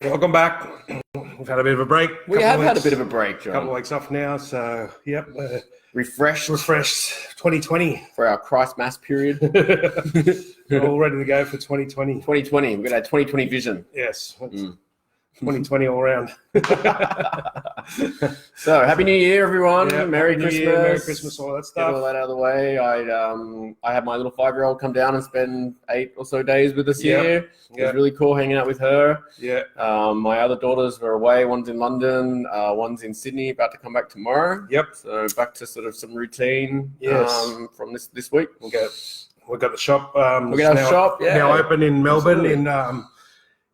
Welcome back. We've had a bit of a break. We have had a bit of a break, John. A couple of weeks off now, so yep. Refreshed 2020 for our Christ Mass period. We're all ready to go for 2020. 2020. We've got our 2020 vision. Yes. 2020 all around. So, Happy New Year, everyone. Yeah, Merry Happy New Christmas. Year, Merry Christmas, all that stuff. Get all that out of the way. I had my little 5-year-old come down and spend 8 or so days with us here. It was really cool hanging out with her. Yeah. My other daughters were away. One's in London. One's in Sydney, about to come back tomorrow. Yep. So back to sort of some routine from this week. We've got the shop. We got our shop, now open in Melbourne,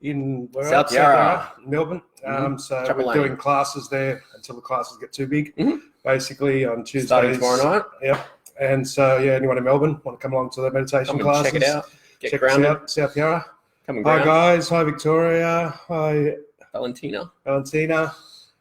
in South Yarra, Melbourne. So we're doing classes there until the classes get too big. Basically on Tuesdays. Starting tomorrow night. Yep. And so anyone in Melbourne want to come along to the meditation classes? Check it out. Check grounded. Out, South Yarra. Hi guys. Hi Victoria. Hi Valentina.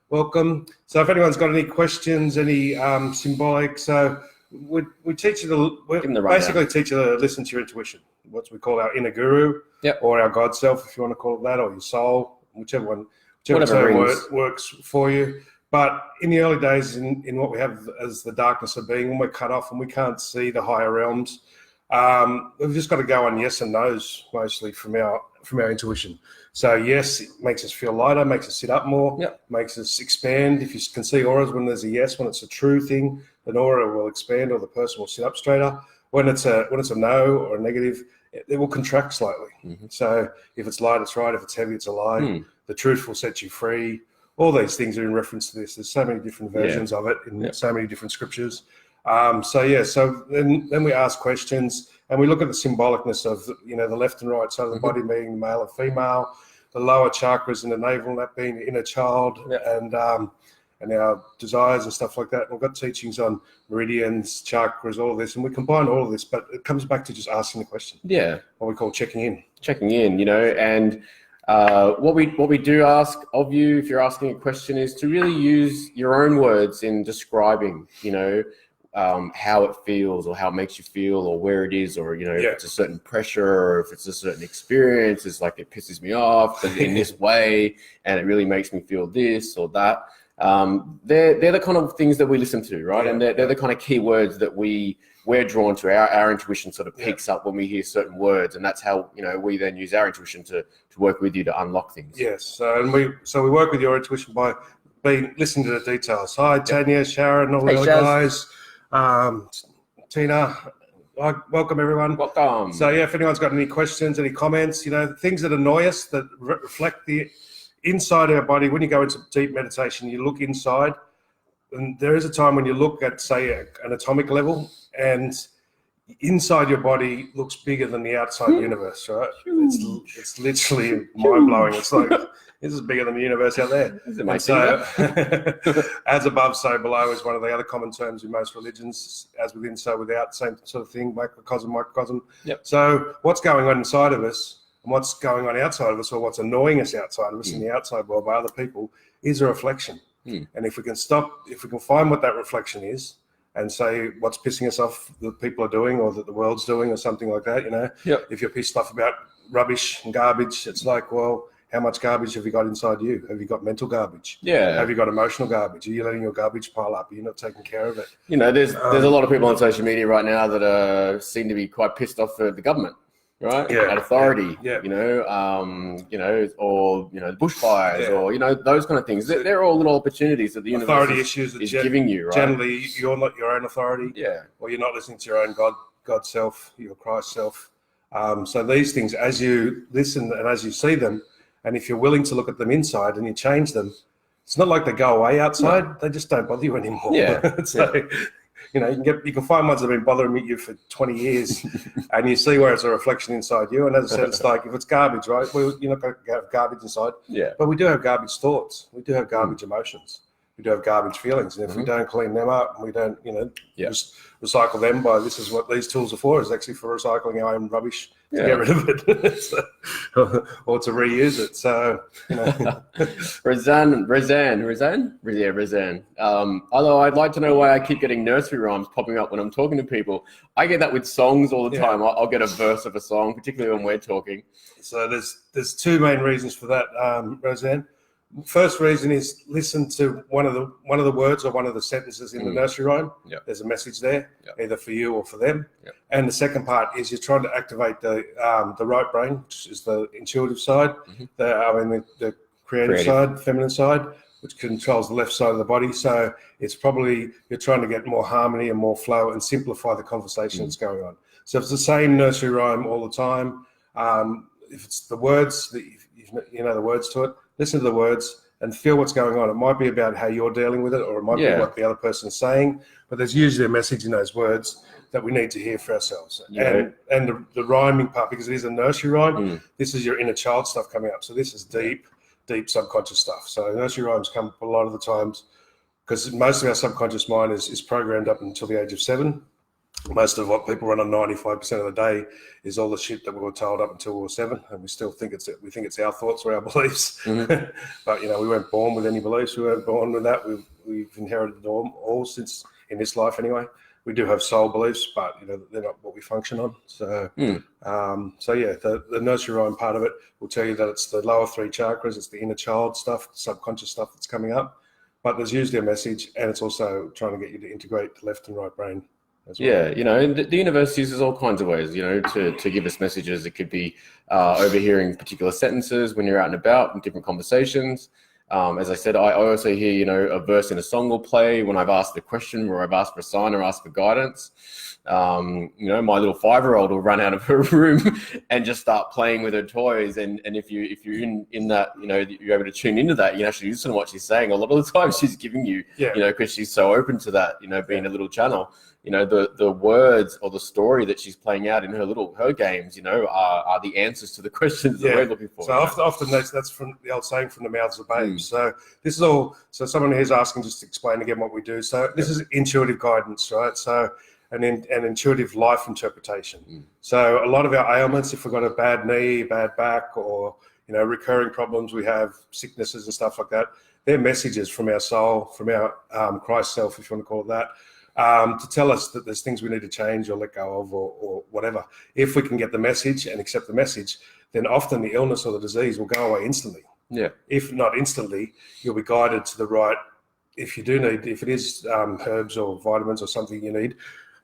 Welcome. So if anyone's got any questions, any symbolic, so we teach you basically teach you to listen to your intuition, what we call our inner guru, or our God self, if you want to call it that, or your soul, whichever term works for you. But in the early days, in what we have as the darkness of being, when we're cut off and we can't see the higher realms, we've just got to go on yes and no's mostly from our intuition. So yes, it makes us feel lighter, makes us sit up more, makes us expand. If you can see auras, when there's a yes, when it's a true thing, an aura will expand or the person will sit up straighter. When it's a no or a negative, it will contract slightly. So if it's light, it's right. If it's heavy, it's a lie. The truth will set you free. All these things are in reference to this. There's so many different versions of it in so many different scriptures. So then we ask questions and we look at the symbolicness of the left and right side of the body being male and female, the lower chakras in the navel, that being the inner child, and our desires and stuff like that. We've got teachings on meridians, chakras, all of this, and we combine all of this, but it comes back to just asking the question. Yeah. What we call checking in, and what we do ask of you, if you're asking a question, is to really use your own words in describing, how it feels or how it makes you feel or where it is, or, if it's a certain pressure or if it's a certain experience, it's like it pisses me off in this way and it really makes me feel this or that. They're the kind of things that we listen to, right? And they're the kind of key words that we're drawn to. Our intuition sort of picks up when we hear certain words, and that's how we then use our intuition to work with you to unlock things. Yes, and we work with your intuition by listening to the details. Hi, Tanya, Sharon, all the other guys, Tina. Welcome everyone. Welcome. So if anyone's got any questions, any comments, things that annoy us that reflect the inside our body. When you go into deep meditation, you look inside, and there is a time when you look at, say, an atomic level, and inside your body looks bigger than the outside universe, right? It's literally mind-blowing. It's like, this is bigger than the universe out there. And so, as above, so below is one of the other common terms in most religions. As within, so without, same sort of thing, microcosm. So what's going on inside of us and what's going on outside of us, or what's annoying us outside of us in the outside world by other people, is a reflection. And if we can find what that reflection is and say what's pissing us off that people are doing or that the world's doing or something like that, if you're pissed off about rubbish and garbage, it's like, well, how much garbage have you got inside you? Have you got mental garbage? Have you got emotional garbage? Are you letting your garbage pile up? Are you not taking care of it? There's a lot of people on social media right now that seem to be quite pissed off at the government. Right, at authority, or bushfires, or those kind of things. They're all little opportunities that the universe authority issues is giving you. Right? Generally, you're not your own authority, or you're not listening to your own God self, your Christ self. So these things, as you listen and as you see them, and if you're willing to look at them inside and you change them, it's not like they go away outside; they just don't bother you anymore. You can find ones that have been bothering you for 20 years and you see where it's a reflection inside you. And as I said, it's like, if it's garbage, right? You're not going to have garbage inside. But we do have garbage thoughts. We do have garbage emotions. we do have garbage feelings. And if we don't clean them up and we don't, just recycle them by this is what these tools are for, is actually for recycling our own rubbish to get rid of it. Or to reuse it. So, Razan. Although I'd like to know why I keep getting nursery rhymes popping up when I'm talking to people. I get that with songs all the time. I'll get a verse of a song, particularly when we're talking. So there's two main reasons for that, Roseanne. First reason is listen to one of the words or one of the sentences in the nursery rhyme. There's a message there, either for you or for them. And the second part is you're trying to activate the right brain, which is the intuitive side, the creative side, feminine side, which controls the left side of the body. So it's probably you're trying to get more harmony and more flow and simplify the conversation that's going on. So if it's the same nursery rhyme all the time, if it's the words that you know the words to it, listen to the words and feel what's going on. It might be about how you're dealing with it, or it might be what the other person's saying, but there's usually a message in those words that we need to hear for ourselves. And the rhyming part, because it is a nursery rhyme, this is your inner child stuff coming up. So this is deep subconscious stuff. So nursery rhymes come up a lot of the times because most of our subconscious mind is programmed up until the age of 7. Most of what people run on 95% of the day is all the shit that we were told up until we were 7, and we still think it's our thoughts or our beliefs. But we weren't born with any beliefs. We weren't born with that. We've inherited them all since in this life anyway. We do have soul beliefs, but they're not what we function on. So, the nursery rhyme part of it will tell you that it's the lower 3 chakras, it's the inner child stuff, the subconscious stuff that's coming up. But there's usually a message, and it's also trying to get you to integrate the left and right brain. Well. And the universe uses all kinds of ways, to give us messages. It could be overhearing particular sentences when you're out and about in different conversations. As I said, I also hear, a verse in a song will play when I've asked a question or I've asked for a sign or asked for guidance. My little 5-year-old will run out of her room and just start playing with her toys. And if you're in that, you're able to tune into that, you can actually listen to what she's saying. A lot of the time she's giving you, because she's so open to that, being a little channel. The words or the story that she's playing out in her games, are the answers to the questions that we're looking for. So often that's from the old saying, from the mouths of babes. So this is all. So someone here's asking just to explain again what we do. So this is intuitive guidance, right? So an intuitive life interpretation. So a lot of our ailments, if we've got a bad knee, bad back, or recurring problems, we have sicknesses and stuff like that. They're messages from our soul, from our Christ self, if you want to call it that. To tell us that there's things we need to change or let go of or whatever. If we can get the message and accept the message, then often the illness or the disease will go away instantly. If not instantly, you'll be guided to the right. If it is herbs or vitamins or something you need,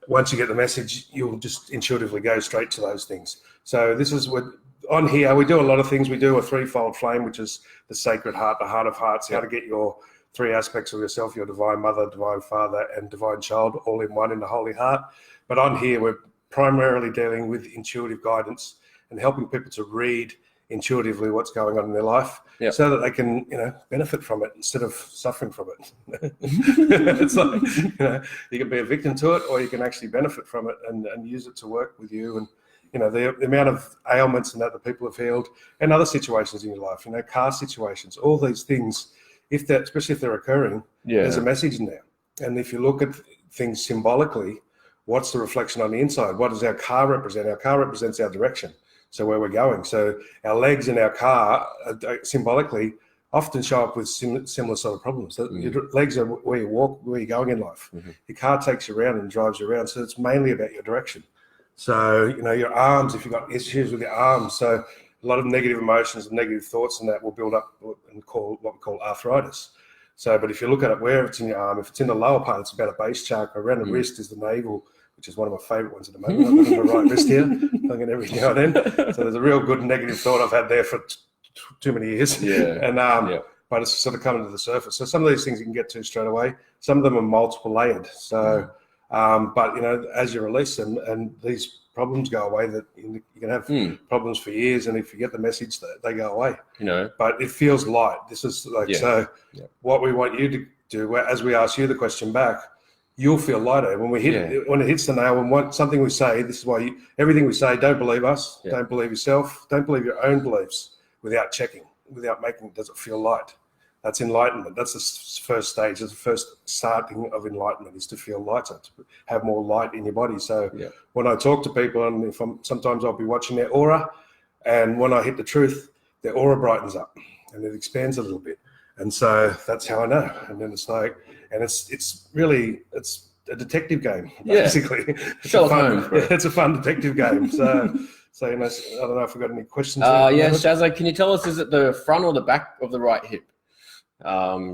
once you get the message, you'll just intuitively go straight to those things. So this is what on here we do a lot of things. We do a 3-fold flame, which is the sacred heart, the heart of hearts, how to get your 3 aspects of yourself, your divine mother, divine father, and divine child, all in one in the holy heart. But on here, we're primarily dealing with intuitive guidance and helping people to read intuitively what's going on in their life so that they can, benefit from it instead of suffering from it. It's like, you can be a victim to it, or you can actually benefit from it and use it to work with you. And, the amount of ailments and that people have healed, and other situations in your life, car situations, all these things, especially if they're occurring, there's a message in there. And if you look at things symbolically, what's the reflection on the inside? What does our car represent? Our car represents our direction, so where we're going. So our legs in our car symbolically often show up with similar sort of problems. So your legs are where you walk, where you're going in life. Your car takes you around and drives you around, so it's mainly about your direction. So, your arms, if you've got issues with your arms, so a lot of negative emotions and negative thoughts and that will build up and call what we call arthritis. So, but if you look at it where it's in your arm, if it's in the lower part, it's about a base chakra. Around the wrist is the navel, which is one of my favorite ones at the moment. I'm looking at the right wrist here, looking every now and then. So there's a real good negative thought I've had there for too many years. But it's sort of coming to the surface. So some of these things you can get to straight away. Some of them are multiple layered. So, but as you release them and these problems go away, that you can have problems for years, and if you get the message, that they go away. But it feels light. This is like what we want you to do. As we ask you the question back, you'll feel lighter when we hit when it hits the nail. And something we say, this is why everything we say, don't believe us, don't believe yourself, don't believe your own beliefs without checking, without making. Does it feel light? That's enlightenment. That's the first stage. That's the first starting of enlightenment, is to feel lighter, to have more light in your body. So when I talk to people, and sometimes I'll be watching their aura, and when I hit the truth, their aura brightens up and it expands a little bit. And so that's how I know. And then it's like, and it's really a detective game, basically. It's a fun detective game. So I don't know if we've got any questions. Shazza, can you tell us, is it the front or the back of the right hip?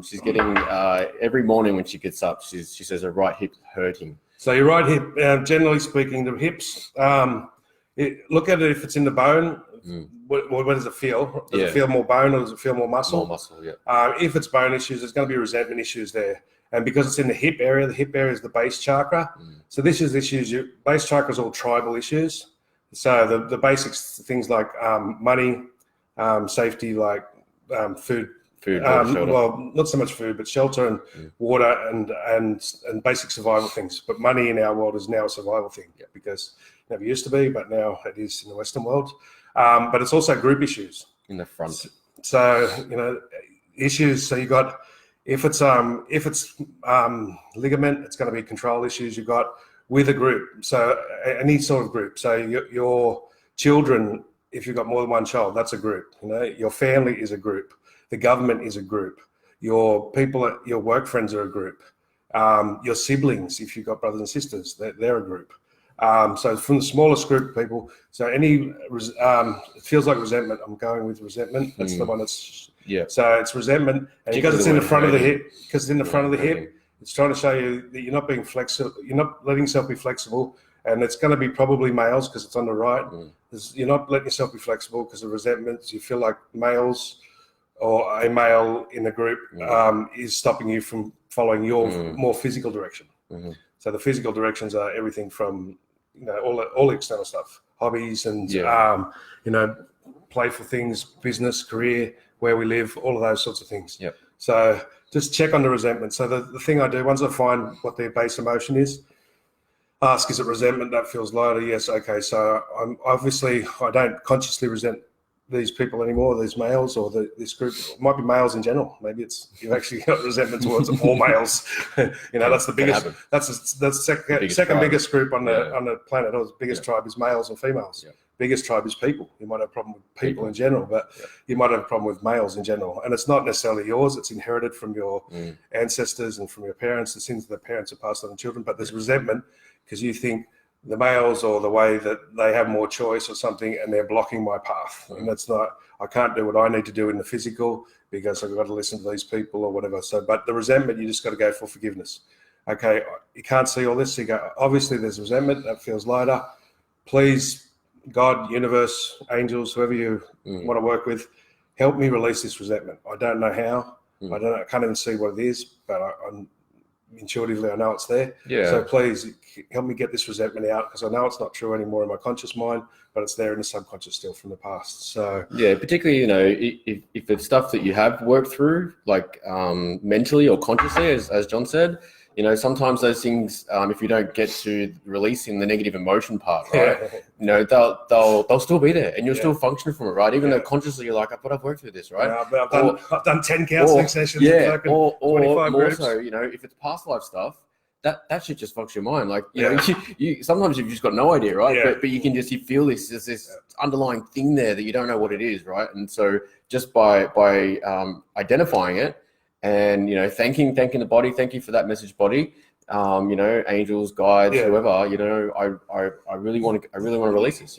She's getting every morning when she gets up, she says her right hip hurting. So your right hip, generally speaking, the hips, look at it if it's in the bone. What does it feel? Does it feel more bone, or does it feel more muscle? More muscle, yeah. If it's bone issues, there's going to be resentment issues there. And because it's in the hip area is the base chakra. So this is issues. Your base chakra is all tribal issues. So the basics, things like money, safety, like food, well, not so much food, but shelter and water and basic survival things. But money in our world is now a survival thing, because it never used to be, but now it is in the Western world. But it's also group issues in the front. So issues. So you got, if it's ligament, it's going to be control issues. You got with a group. So any sort of group. So your children, if you've got more than one child, that's a group. Your family is a group. The government is a group. Your people, your work friends are a group. Your siblings, if you've got brothers and sisters, they're a group. So from the smallest group of people, so it feels like resentment. I'm going with resentment. That's the one that's, so it's resentment. And because it's in the front of the hip, it's trying to show you that you're not being flexible. You're not letting yourself be flexible. And it's going to be probably males because it's on the right. You're not letting yourself be flexible because of resentments. You feel like males or a male in the group is stopping you from following your more physical direction. So the physical directions are everything from, all the external stuff, hobbies and, playful things, business, career, where we live, all of those sorts of things. So just check on the resentment. So the thing I do, once I find what their base emotion is, ask, is it resentment that feels lighter? Yes. Okay. So I don't consciously resent these people anymore, these males or this group. It might be males in general. Maybe you've actually got resentment towards all males. That's the biggest. That's the second biggest group on the planet. Or the biggest tribe is males and females. Biggest tribe is people. You might have a problem with people in general, but you might have a problem with males in general. And it's not necessarily yours. It's inherited from your ancestors and from your parents. The sins of the parents are passed on to children. But there's resentment because you think the males or the way that they have more choice or something, and they're blocking my path. And that's not, I can't do what I need to do in the physical because I've got to listen to these people or whatever. So, but the resentment, you just got to go for forgiveness. Okay, you can't see all this. So you go, obviously there's resentment, that feels lighter. Please, God, universe, angels, whoever you want to work with, help me release this resentment. I don't know how. I can't even see what it is, but I'm intuitively, I know it's there. So please help me get this resentment out, because I know it's not true anymore in my conscious mind, but it's there in the subconscious still from the past. So particularly, if it's stuff that you have worked through, like mentally or consciously, as John said, sometimes those things, if you don't get to releasing the negative emotion part, right, they'll still be there, and you'll still function from it, right? Even though consciously you're like, but I've worked through this, right? I've done 10 counseling sessions. Or 25 more groups. so, if it's past life stuff, that shit just fucks your mind. Like, you sometimes you've just got no idea, right? But you can you feel this underlying thing there that you don't know what it is, right? And so just by identifying it, and thanking the body, thank you for that message, body. Angels, guides, whoever. I really want to release this.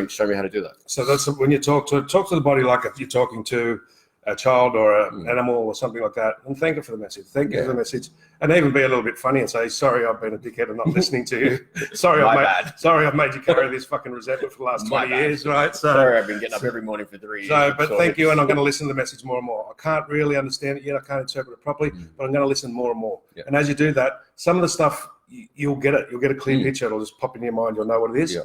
Show me how to do that. So that's when you talk to the body like you're talking to a child or an animal or something like that, and thank it for the message. Thank you for the message, and even be a little bit funny and say, "Sorry, I've been a dickhead and not listening to you. Sorry, I've made you carry this fucking resentment for the last 20 years, right? So sorry, I've been getting up every morning for 3 years. But thank you, and I'm going to listen to the message more and more. I can't really understand it yet. I can't interpret it properly, but I'm going to listen more and more. And as you do that, some of the stuff you'll get it. You'll get a clear picture. It'll just pop in your mind. You'll know what it is.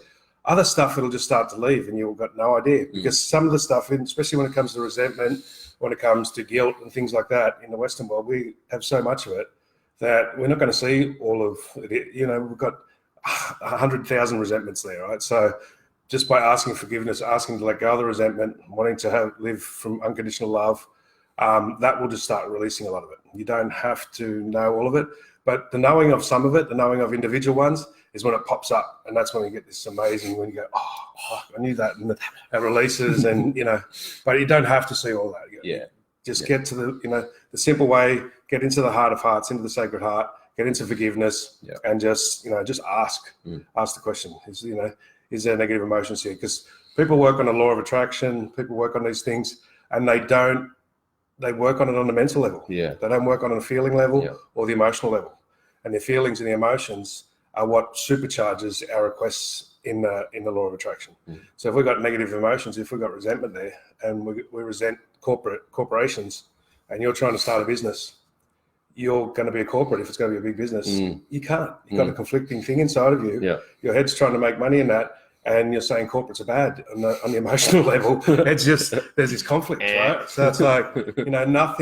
Other stuff, it'll just start to leave, and you've got no idea, because some of the stuff, especially when it comes to resentment, when it comes to guilt and things like that in the Western world, we have so much of it that we're not going to see all of it. We've got 100,000 resentments there, right? So just by asking forgiveness, asking to let go of the resentment, wanting to live from unconditional love, that will just start releasing a lot of it. You don't have to know all of it, but the knowing of some of it, the knowing of individual ones is when it pops up. And that's when you get this amazing, when you go, oh, I knew that. And it releases and, but you don't have to see all that. Just get to the simple way, get into the heart of hearts, into the sacred heart, get into forgiveness and just ask the question, is there negative emotions here? Because people work on the law of attraction, people work on these things and they work on it on the mental level. They don't work on a feeling level or the emotional level. And the feelings and the emotions are what supercharges our requests in the law of attraction. So if we've got negative emotions, if we've got resentment there and we resent corporations and you're trying to start a business, you're going to be a corporate if it's going to be a big business. You can't. You've got a conflicting thing inside of you. Your head's trying to make money in that, and you're saying corporates are bad on the emotional level. It's just there's this conflict, right? So it's like no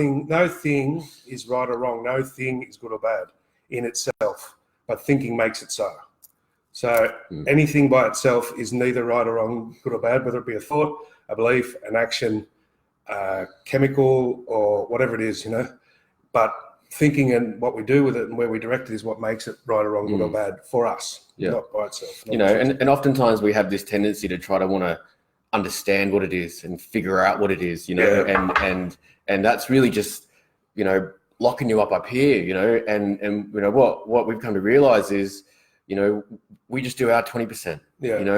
thing is right or wrong. No thing is good or bad in itself, but thinking makes it so. So anything by itself is neither right or wrong, good or bad, whether it be a thought, a belief, an action, chemical, or whatever it is, But thinking and what we do with it and where we direct it is what makes it right or wrong, good or bad for us, not by itself. And oftentimes we have this tendency to try to want to understand what it is and figure out what it is, and that's really just, locking you up here, and what we've come to realize is, we just do our 20%.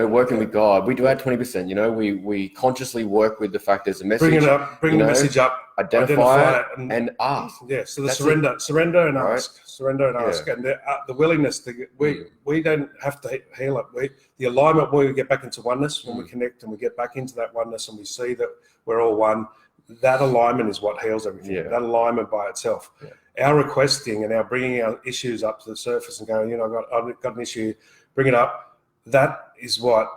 Working with God, we do our 20%. We consciously work with the fact there's a message. Bring the message up, identify it, and ask. So surrender and ask, surrender and ask, and the willingness to we don't have to heal it. The alignment where we get back into oneness, when we connect and we get back into that oneness and we see that we're all one. That alignment is what heals everything. That alignment by itself. Our requesting and our bringing our issues up to the surface and going, I've got an issue, bring it up. That is what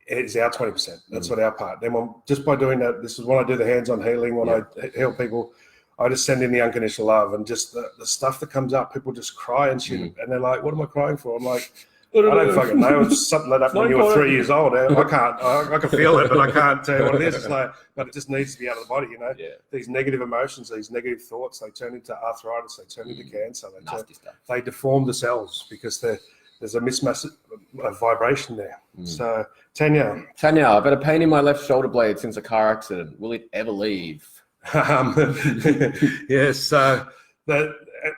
is our 20%. That's what our part. Then just by doing that, this is when I do the hands-on healing, when I heal people, I just send in the unconditional love and just the stuff that comes up, people just cry and shit. And they're like, what am I crying for? I'm like, I don't fucking know. It's something that happened when you were 3 years old. I can feel it, but I can't tell you what it is. It's like, but it just needs to be out of the body, These negative emotions, these negative thoughts, they turn into arthritis, they turn into cancer. They deform the cells because there's a mismatch of vibration there. So, Tanya, I've had a pain in my left shoulder blade since a car accident. Will it ever leave? Yes. So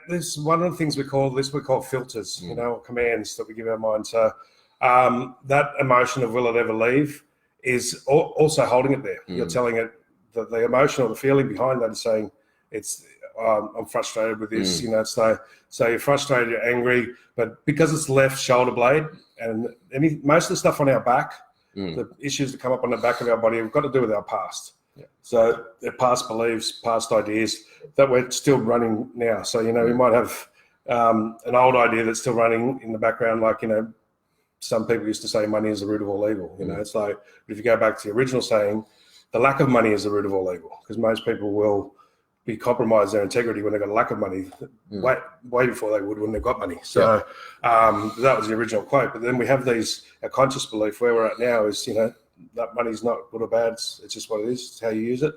this one of the things we call filters, commands that we give our mind. So that emotion of will it ever leave is also holding it there. You're telling it that the emotion or the feeling behind that is saying I'm frustrated with this, so you're frustrated, you're angry, but because it's left shoulder blade and most of the stuff on our back, the issues that come up on the back of our body have got to do with our past. So they're past beliefs, past ideas that we're still running now. So, we might have an old idea that's still running in the background, like, some people used to say money is the root of all evil. It's like, if you go back to the original saying, the lack of money is the root of all evil, because most people will be compromise their integrity when they've got a lack of money way before they would when they've got money. So that was the original quote. But then we have a conscious belief where we're at now is, that money's not good or bad. It's just what it is. It's how you use it.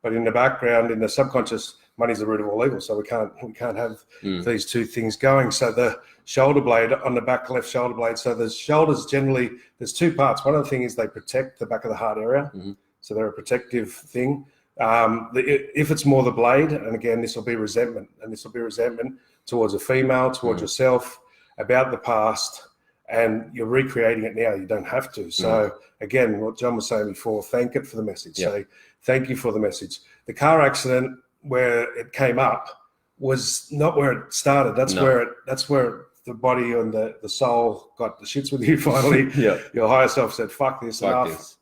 But in the background, in the subconscious, money's the root of all evil. So we can't have these two things going. So the shoulder blade on the back left shoulder blade. So the shoulders generally, there's two parts. One of the things is they protect the back of the heart area. So they're a protective thing. If it's more the blade, and again, this will be resentment, and this will be resentment towards a female, towards yourself, about the past, and you're recreating it now. You don't have to. So again, what John was saying before, thank it for the message. Say, thank you for the message. The car accident where it came up was not where it started. That's where the body and the soul got the shits with you finally. Your higher self said, fuck this, enough.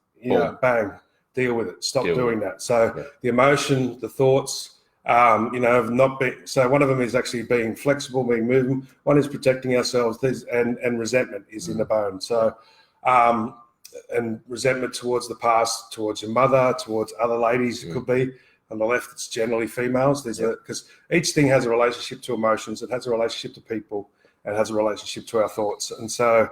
Bang. Deal with it. Stop doing that. So the emotion, the thoughts, of not being. So one of them is actually being flexible, being moving. One is protecting ourselves. And resentment is in the bone. So, and resentment towards the past, towards your mother, towards other ladies. It could be on the left. It's generally females. Because each thing has a relationship to emotions. It has a relationship to people. And has a relationship to our thoughts. And so,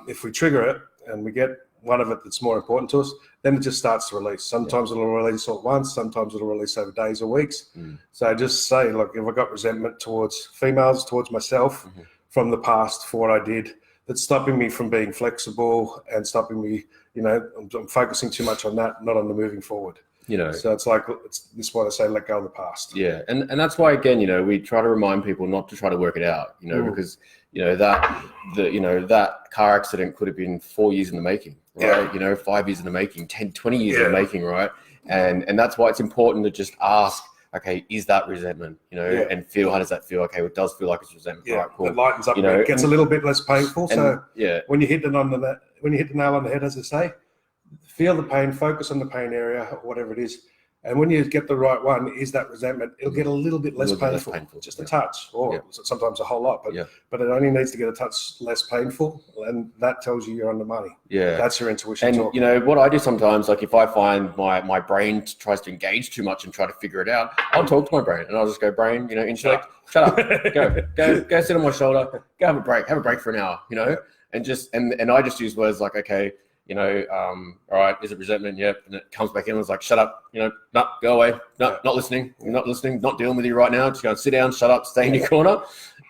if we trigger it and we get one of it that's more important to us, then it just starts to release. Sometimes it'll release all at once, sometimes it'll release over days or weeks. So just say, look, if I got resentment towards females, towards myself from the past for what I did, that's stopping me from being flexible and stopping me, I'm focusing too much on that, not on the moving forward. So it's like, this is why I say let go of the past. Yeah, and that's why, again, we try to remind people not to try to work it out, because that car accident could have been 4 years in the making, right? 5 years in the making, 10, 20 years in the making, right? And that's why it's important to just ask, okay, is that resentment, and feel, how does that feel? Okay, well, it does feel like it's resentment. Right, cool. It lightens up, it gets a little bit less painful. So when you hit the nail on the head, as I say, feel the pain, focus on the pain area, whatever it is. And when you get the right one, is that resentment, it'll get a little bit less painful, just a touch, or sometimes a whole lot, but it only needs to get a touch less painful, and that tells you you're on the money. That's your intuition. And what I do sometimes, like if I find my brain tries to engage too much and try to figure it out, I'll talk to my brain and I'll just go, brain, intellect, shut up, go sit on my shoulder, go have a break for an hour, and I just use words like, okay, all right, is it resentment? Yep. And it comes back in and it's like, shut up, no, go away. No, not listening. You're not listening, not dealing with you right now. Just go and sit down, shut up, stay in your corner.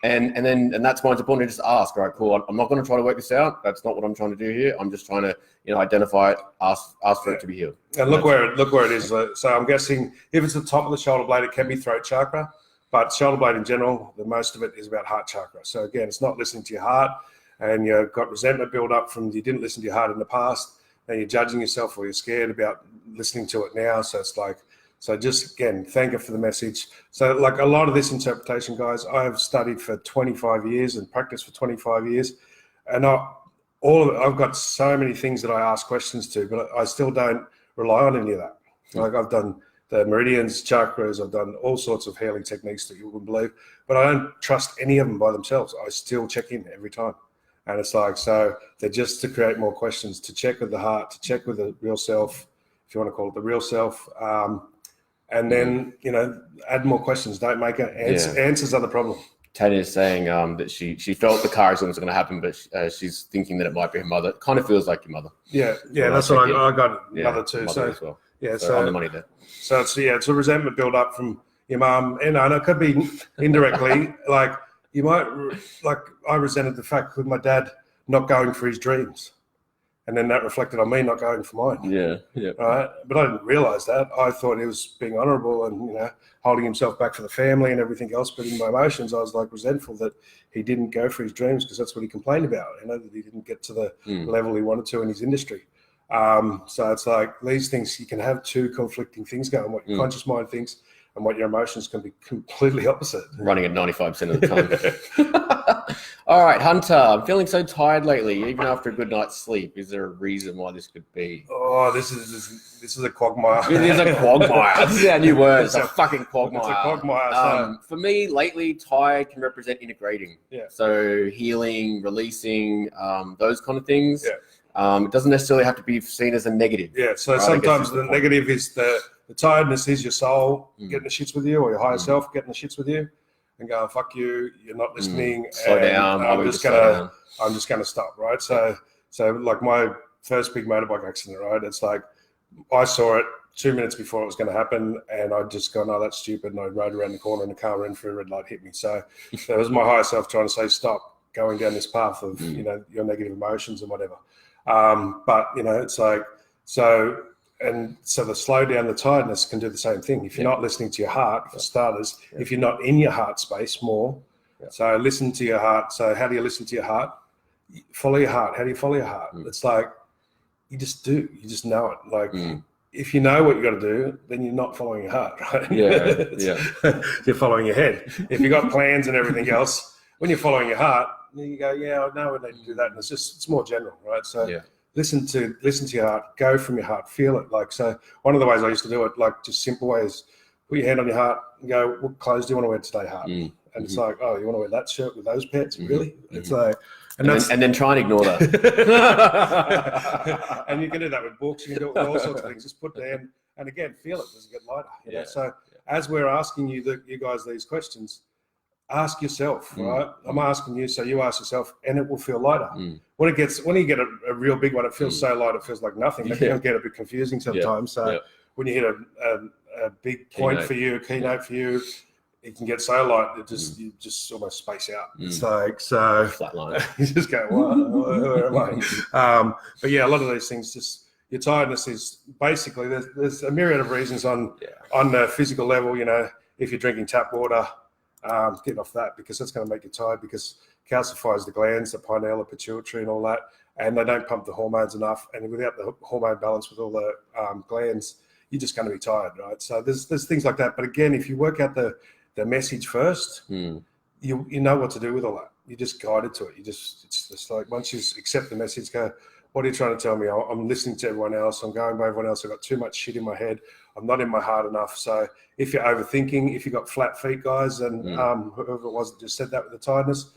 And that's why it's important to just ask, all right, cool. I'm not going to try to work this out. That's not what I'm trying to do here. I'm just trying to, identify it, ask for it to be healed. And look where it is. So I'm guessing if it's the top of the shoulder blade, it can be throat chakra, but shoulder blade in general, the most of it is about heart chakra. So again, it's not listening to your heart. And you've got resentment build up from you didn't listen to your heart in the past, and you're judging yourself or you're scared about listening to it now. So it's like, so just again, thank you for the message. So like a lot of this interpretation, guys, I've studied for 25 years and practiced for 25 years. And I've got so many things that I ask questions to, but I still don't rely on any of that. Like I've done the meridians, chakras, I've done all sorts of healing techniques that you wouldn't believe, but I don't trust any of them by themselves. I still check in every time. And it's like, so they're just to create more questions, to check with the heart, to check with the real self, if you want to call it the real self. And then, add more questions. Don't make it. Answers are the problem. Tanya's saying that she felt the car accident was going to happen, but she's thinking that it might be her mother. It kind of feels like your mother. Yeah, that's what I got mother too. Mother as well. So on the money there. So it's a resentment build up from your mum, and it could be indirectly like, you might, like I resented the fact with my dad not going for his dreams. And then that reflected on me not going for mine. Yeah. Right. But I didn't realize that. I thought he was being honorable and, holding himself back for the family and everything else. But in my emotions, I was like resentful that he didn't go for his dreams because that's what he complained about, that he didn't get to the level he wanted to in his industry. So it's like these things, you can have two conflicting things going, what your conscious mind thinks and what your emotions can be completely opposite. Running at 95% of the time. All right, Hunter, I'm feeling so tired lately, even after a good night's sleep. Is there a reason why this could be? Oh, this is a quagmire. It is a quagmire. This is our new word. It's a fucking quagmire. It's a quagmire. For me, lately, tired can represent integrating. Yeah. So healing, releasing, those kind of things. Yeah. It doesn't necessarily have to be seen as a negative. Yeah, so sometimes the negative is the tiredness is your soul getting the shits with you, or your higher self getting the shits with you, and going, fuck you, you're not listening. Slow down. I'm just gonna stop, right? So like my first big motorbike accident, right? It's like I saw it 2 minutes before it was going to happen, and I just go, no, that's stupid, and I rode around the corner and the car ran through a red light, hit me. So that was my higher self trying to say, stop going down this path of your negative emotions and whatever. But it's like so. And so the slow down, the tiredness can do the same thing. If you're not listening to your heart, for starters, if you're not in your heart space more, so listen to your heart. So how do you listen to your heart? Follow your heart. How do you follow your heart? It's like you just do. You just know it. Like if you know what you got to do, then you're not following your heart, right? You're following your head. If you got plans and everything else, when you're following your heart, you go, I know we need to do that. And it's more general, right? So listen to your heart, go from your heart, feel it. Like, so one of the ways I used to do it, like just simple ways, put your hand on your heart and go, what clothes do you want to wear today, heart? And it's like, oh, you want to wear that shirt with those pants? Really? It's like, and then try and ignore that. And you can do that with books, you can do it with all sorts of things. Just put down, and again, feel it. Does it get lighter? So as we're asking you guys these questions, ask yourself, right? I'm asking you, so you ask yourself, and it will feel lighter. When you get a real big one, it feels so light, it feels like nothing. That can get a bit confusing sometimes. So when you hit a big point for you, a keynote for you, it can get so light that you just almost space out. It's like, so flatline. You just go, where am I? But yeah, a lot of these things, just your tiredness is basically, there's a myriad of reasons on the physical level. If you're drinking tap water, get off that, because that's going to make you tired, because calcifies the glands, the pineal, the pituitary and all that, and they don't pump the hormones enough, and without the hormone balance with all the glands, you're just going to be tired, right? So there's things like that. But again, if you work out the message first, you know what to do with all that. You just guided to it. It's just like, once you accept the message, go, what are you trying to tell me? I'm listening to everyone else. I'm going by everyone else. I've got too much shit in my head. I'm not in my heart enough. So if you're overthinking, if you've got flat feet, guys, and whoever it was that just said that with the tiredness,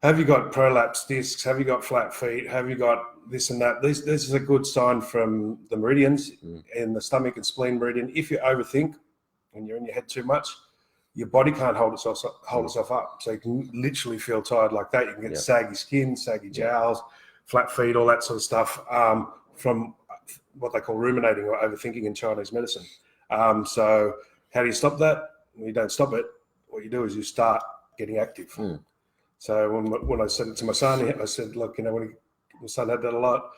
have you got prolapse discs? Have you got flat feet? Have you got this and that? This is a good sign from the meridians in the stomach and spleen meridian. If you overthink and you're in your head too much, your body can't hold itself up. So you can literally feel tired like that. You can get saggy skin, saggy jowls, flat feet, all that sort of stuff from what they call ruminating or overthinking in Chinese medicine. So how do you stop that? When you don't stop it, what you do is you start getting active. So when I said it to my son, I said, look, when my son had that a lot,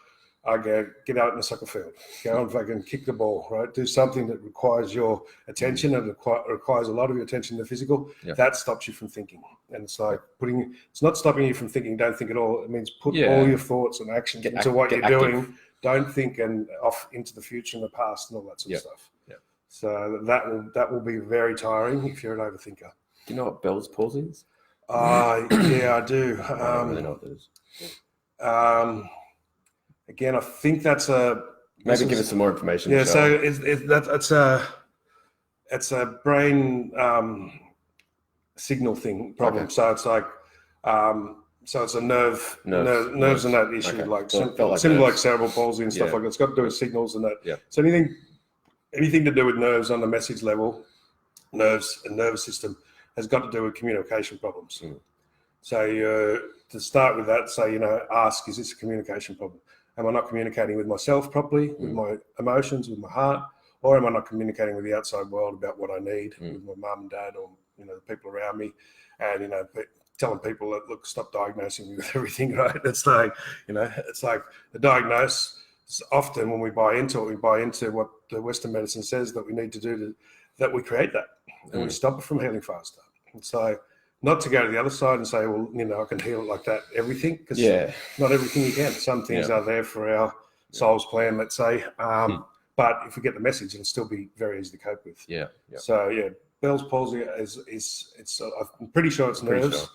I go, get out in the soccer field, go and fucking kick the ball, right? Do something that requires your attention and requires a lot of your attention to the physical. That stops you from thinking. And it's like it's not stopping you from thinking, don't think at all. It means put all your thoughts and actions into what you're doing. Don't think and off into the future and the past and all that sort of stuff. So that will be very tiring if you're an overthinker. Do you know what Bell's palsy is? Yeah, I do. I don't really know what it is. Again, I think that's maybe give us some more information. Yeah, so it's a brain signal thing problem. Okay. So it's like so it's a nerves and that issue, like similar like cerebral palsy and stuff like that. It's got to do with signals and that. So anything to do with nerves on the message level, nerves and nervous system, has got to do with communication problems. So to start with that, say, ask, is this a communication problem? Am I not communicating with myself properly, with my emotions, with my heart, or am I not communicating with the outside world about what I need with my mum and dad, or the people around me, and telling people that, look, stop diagnosing me with everything, right? It's like it's like the diagnose. Often when we buy into what the Western medicine says that we need to do that we create that and we stop it from healing faster. And so not to go to the other side and say, well, I can heal it like that, everything, because not everything you can. Some things are there for our soul's plan, let's say. But if we get the message, it'll still be very easy to cope with. So Bell's palsy it's I'm pretty sure it's nerves.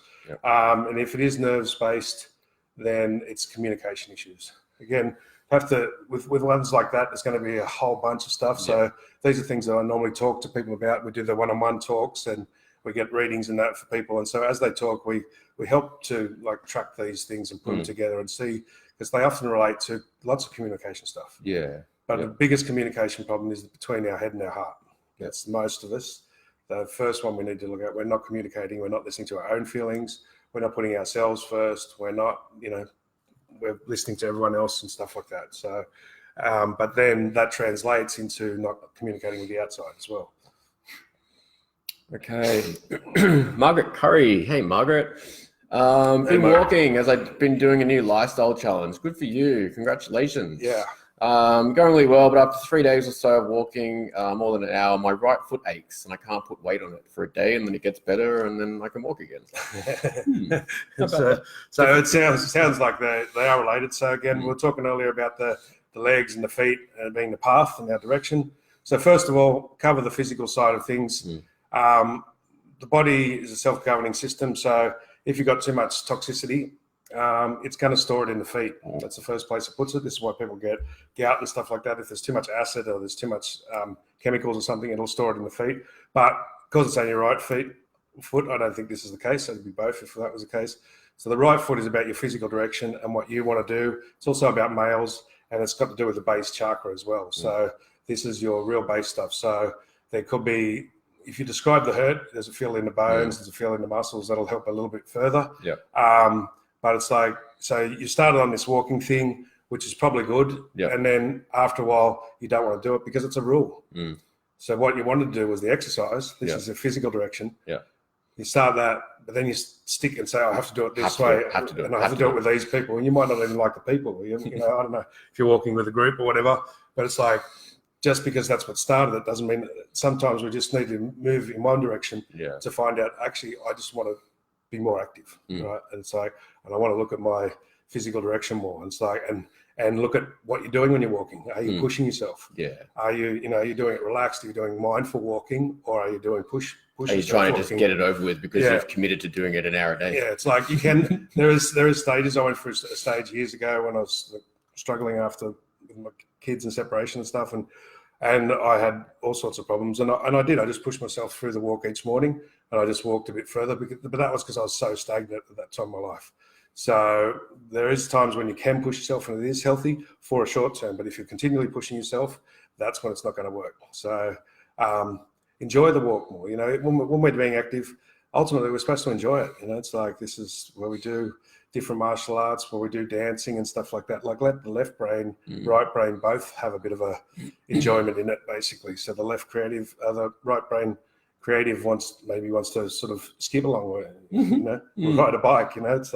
And if it is nerves based, then it's communication issues. Again, with ones like that, there's going to be a whole bunch of stuff. So these are things that I normally talk to people about. We do the one-on-one talks and we get readings and that for people. And so as they talk, we help to track these things and put them together and see, because they often relate to lots of communication stuff. But the biggest communication problem is between our head and our heart. That's most of us. The first one we need to look at, we're not communicating, we're not listening to our own feelings, we're not putting ourselves first, we're not, we're listening to everyone else and stuff like that. So, but then that translates into not communicating with the outside as well. Okay. Margaret Curry. Hey, Margaret. Been walking as I've been doing a new lifestyle challenge. Good for you. Congratulations. Going really well, but after 3 days or so of walking more than an hour, my right foot aches and I can't put weight on it for a day, and then it gets better and then I can walk again. So it sounds like they are related. So again, we were talking earlier about the legs and the feet being the path in our direction. So first of all, cover the physical side of things. The body is a self-governing system. So if you've got too much toxicity, it's going to store it in the feet. That's the first place it puts it. This is why people get gout and stuff like that. If there's too much acid or there's too much chemicals or something, it'll store it in the feet. But because it's on your right foot, I don't think this is the case. It'd be both if that was the case. So the right foot is about your physical direction and what you want to do. It's also about males, and it's got to do with the base chakra as well. So this is your real base stuff. So there could be if you describe the hurt, there's a feel in the bones, there's a feel in the muscles, that'll help a little bit further. Yeah. But it's like, so you started on this walking thing, which is probably good. Yeah. And then after a while, you don't want to do it because it's a rule. So what you wanted to do was the exercise. This is a physical direction. Yeah. You start that, but then you stick and say, I have to do it this way. I have to do it with these people. And you might not even like the people. You know, I don't know if you're walking with a group or whatever, but it's like, just because that's what started it doesn't mean that sometimes we just need to move in one direction to find out, actually, I just want to be more active, right? And it's like, and I want to look at my physical direction more. And it's like, and look at what you're doing when you're walking. Are you pushing yourself? Yeah. Are you, you're doing it relaxed? Are you doing mindful walking, or are you doing push? Are you trying to just get it over with because you've committed to doing it an hour a day? Yeah, it's like you can. there is stages. I went through a stage years ago when I was struggling after my kids and separation and stuff, and I had all sorts of problems, and I did. I just pushed myself through the walk each morning, and I just walked a bit further. But that was because I was so stagnant at that time of my life. So there is times when you can push yourself, and it is healthy for a short term. But if you're continually pushing yourself, that's when it's not going to work. So enjoy the walk more. When we're being active, ultimately we're supposed to enjoy it. It's like, this is where we do different martial arts, where we do dancing and stuff like that. Like, let the left brain, right brain both have a bit of a enjoyment in it, basically. So the the right brain creative wants to sort of skip along, or ride a bike. It's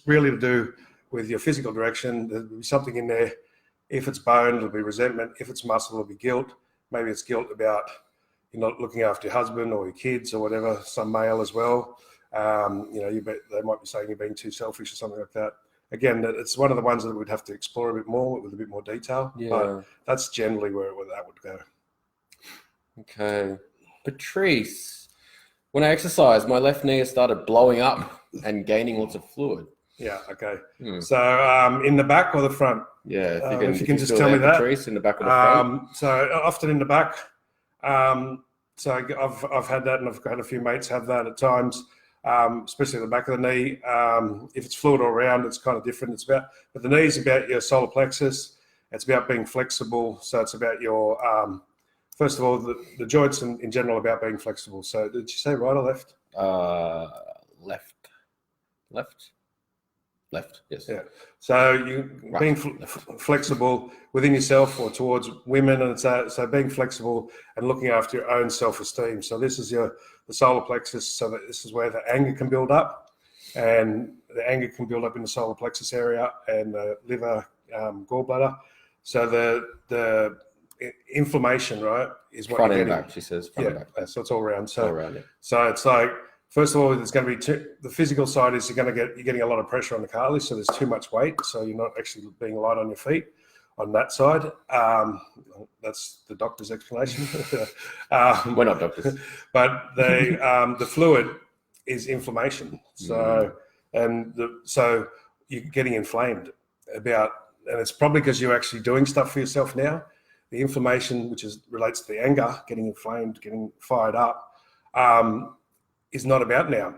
really to do with your physical direction. There'll be something in there. If it's bone, it'll be resentment. If it's muscle, it'll be guilt. Maybe it's guilt about you're not looking after your husband or your kids or whatever. Some male as well. They might be saying you're being too selfish or something like that. Again, it's one of the ones that we'd have to explore a bit more with a bit more detail. Yeah. But that's generally where that would go. Okay. Patrice, when I exercise, my left knee has started blowing up and gaining lots of fluid. Yeah, okay. So in the back or the front? Yeah, if you can just tell me that. Patrice, in the back or the front? So often in the back. So I've had that, and I've had a few mates have that at times, especially the back of the knee. If it's fluid all around, it's kind of different. But the knee is about your solar plexus. It's about being flexible. So it's about your, first of all, the joints in general are about being flexible. So did you say right or left? Left, yes. Yeah. So being flexible within yourself or towards women, and so being flexible and looking after your own self-esteem. So this is the solar plexus. So that this is where the anger can build up, and the anger can build up in the solar plexus area and the liver, gallbladder. So the inflammation, right, is what front you're and getting. back. She says front and back. So it's all around. So all around, yeah. So it's like, first of all, there's going to be the physical side is you're getting a lot of pressure on the cartilage, so there's too much weight, so you're not actually being light on your feet on that side. That's the doctor's explanation. We're not doctors, but the fluid is inflammation. So so you're getting inflamed and it's probably because you're actually doing stuff for yourself now. The inflammation, which relates to the anger, getting inflamed, getting fired up. Is not about now.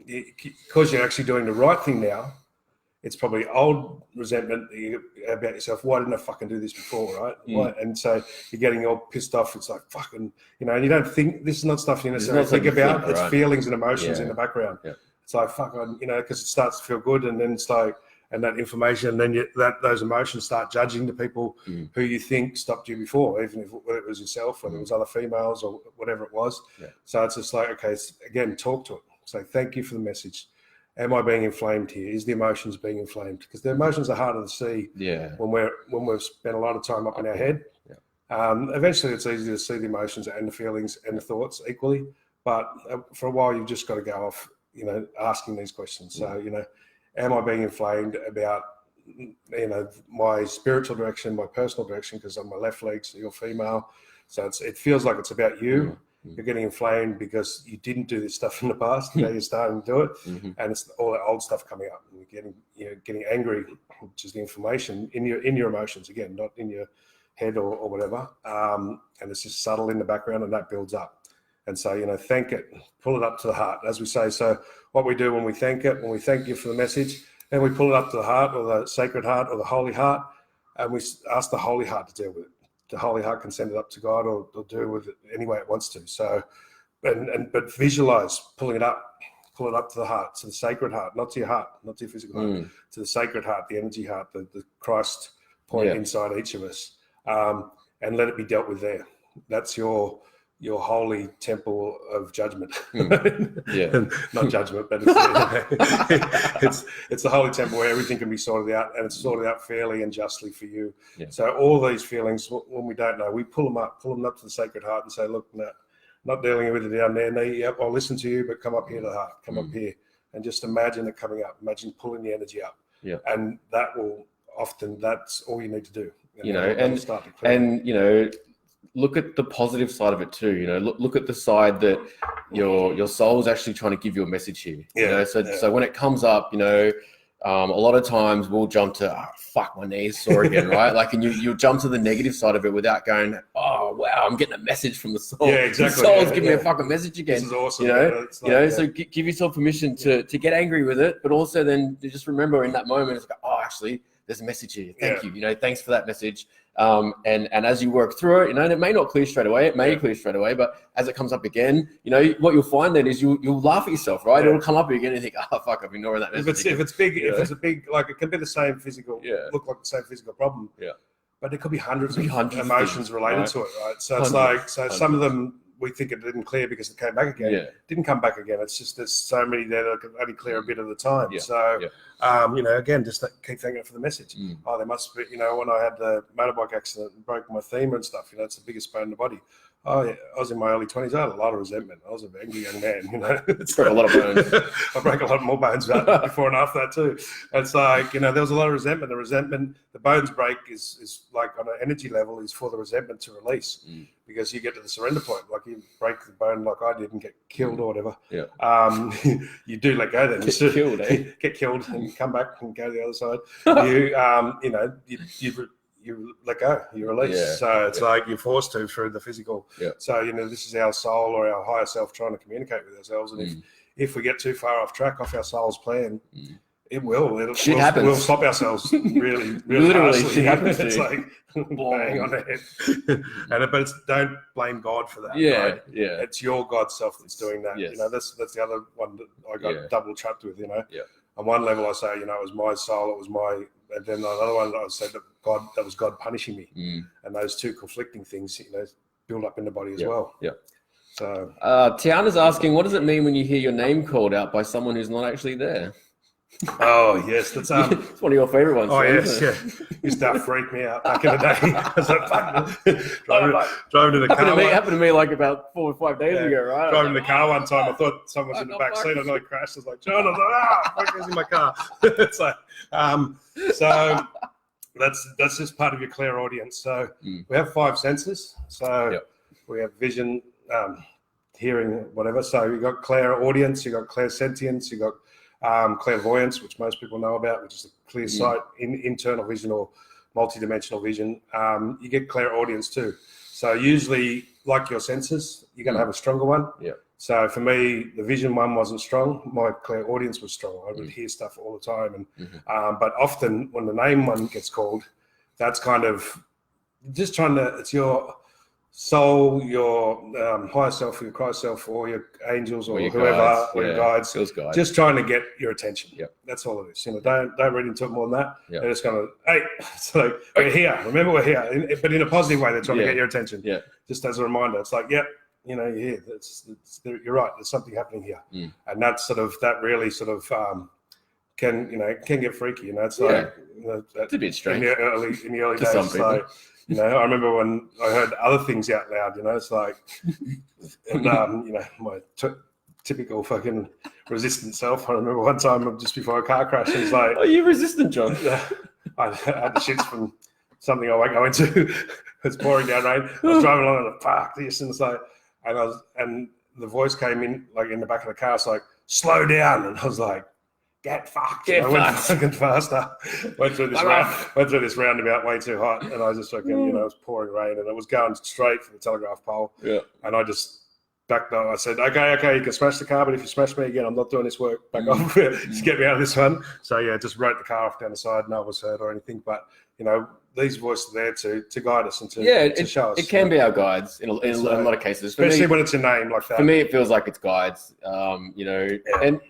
Because you're actually doing the right thing now, it's probably old resentment about yourself. Why didn't I fucking do this before, right? Why? And so you're getting all pissed off. It's like, fucking, and you don't think, this is not stuff you necessarily think about. It's feelings and emotions in the background. Yeah. It's like, fucking, because it starts to feel good, and then it's like, and that information, and then those emotions start judging the people who you think stopped you before, even if it was yourself, whether it was other females or whatever it was. Yeah. So it's just like, okay, again, talk to it. Say, thank you for the message. Am I being inflamed here? Is the emotions being inflamed? Because the emotions are harder to see when we've spent a lot of time up in our head. Yeah. Eventually, it's easy to see the emotions and the feelings and the thoughts equally. But for a while, you've just got to go off, asking these questions. So, am I being inflamed about, my spiritual direction, my personal direction, because I'm my left leg, so you're female. So it feels like it's about you. You're getting inflamed because you didn't do this stuff in the past. Now you're starting to do it, and it's all that old stuff coming up. And you're getting angry, which is the inflammation in your emotions. Again, not in your head or whatever. And it's just subtle in the background, and that builds up. And so, thank it, pull it up to the heart, as we say. So what we do when we thank you for the message, then we pull it up to the heart, or the sacred heart, or the holy heart, and we ask the holy heart to deal with it. the Holy Heart can send it up to God or do with it any way it wants to. So, but visualize pulling it up. Pull it up to the heart, to the sacred heart, not to your heart, not to your physical heart, to the sacred heart, the energy heart, the Christ point inside each of us, and let it be dealt with there. That's your holy temple of judgment. Not judgment, but it's the holy temple where everything can be sorted out, and it's sorted out fairly and justly for you. So all these feelings, when we don't know, we pull them up to the sacred heart and say, look, no, not dealing with it down there. No, yep, I'll listen to you, but come up here to the heart. Come up here, and just imagine it coming up. Imagine pulling the energy up. And that will often. That's all you need to do. And look at the positive side of it too. Look at the side that your soul's actually trying to give you a message here. So when it comes up, a lot of times we'll jump to, fuck, my knees sore again, right? Like, and you jump to the negative side of it without going, oh, wow, I'm getting a message from the soul. Yeah, exactly. The soul's giving me a fucking message again. This is awesome. So give yourself permission to get angry with it, but also then to just remember in that moment, it's like, oh, actually, there's a message here. Thank you. Thanks for that message. And as you work through it, and it may not clear straight away, clear straight away, but as it comes up again, what you'll find then is you'll laugh at yourself, right? It'll come up again and think, oh, fuck, I'm ignoring that message. If it's a big, like, it can be the same physical, look like the same physical problem. But there could be hundreds of emotions related to it, right? So it's like, some of them, we think it didn't clear because it came back again. It didn't come back again. It's just there's so many there that can only clear a bit at a time. Again, just keep thanking it for the message. Oh, there must be, when I had the motorbike accident and broke my femur and stuff, it's the biggest bone in the body. Oh, yeah, I was in my early 20s. I had a lot of resentment. I was an angry young man, It's broke a lot of bones. I broke a lot more bones before and after that too. It's like, there was a lot of resentment. The bones break is like on an energy level is for the resentment to release because you get to the surrender point. Like you break the bone like I did and get killed or whatever. You do let go then. Get killed and come back and go to the other side. You let go, you release. So it's like you're forced to through the physical. So, this is our soul or our higher self trying to communicate with ourselves. And if we get too far off track, off our soul's plan, we'll stop ourselves really literally shit happens. It's like bang on the head. But don't blame God for that. Right? It's your God self that's doing that. That's the other one that I got double trapped with, On one level I say, it was my soul, it was my, and then on another one I said that was God punishing me. And those two conflicting things, build up in the body as well. So Tiana's asking, what does it mean when you hear your name called out by someone who's not actually there? Oh yes, that's it's one of your favorite ones. Oh yes, used to freak me out back in the day. I was like, driving to the car. Happened to me like about 4 or 5 days ago, right? Driving the car one time, I thought someone was in the back seat. I nearly crashed. I was like, John, I was like, fuck is in my car. It's like, so that's just part of your clairaudience. So we have 5 senses. So we have vision, hearing, whatever. So you got clairaudience, you got clairsentience, you got clairvoyance, which most people know about, which is a clear sight, internal vision or multidimensional vision. You get clairaudience too. So usually, like your senses, you're going to have a stronger one. So for me, the vision one wasn't strong. My clairaudience was strong. I would hear stuff all the time. And but often when the name one gets called, that's kind of just trying to, it's your soul, your higher self, your Christ self, or your angels, or whoever, guides, or your guides, just trying to get your attention. That's all it is. Don't read into it more than that. They're just going to, hey, it's like, we're here. Remember, we're here. But in a positive way, they're trying to get your attention. Just as a reminder, it's like, you're here. You're right. There's something happening here, and that's that really can get freaky. It's like it's a bit strange in the early days. Like, I remember when I heard other things out loud, it's like, and, my typical fucking resistant self. I remember one time just before a car crash, it was like, are you resistant, John? I had the shits from something I won't go into. It's pouring down rain. I was driving along and fuck this, and it's like, and the voice came in, like in the back of the car, it's like, slow down. And I was like, get fucked. I went fucking faster. Went through this roundabout way too hot, and I was just fucking, it was pouring rain, and it was going straight for the telegraph pole. And I just backed up. I said, okay, you can smash the car, but if you smash me again, I'm not doing this work. Back off. Just get me out of this one. So just wrote the car off down the side. No one was hurt or anything, but these voices are there to guide us and to show us. It can be our guides in a lot of cases, especially when it's a name like that. For me, it feels like it's guides. And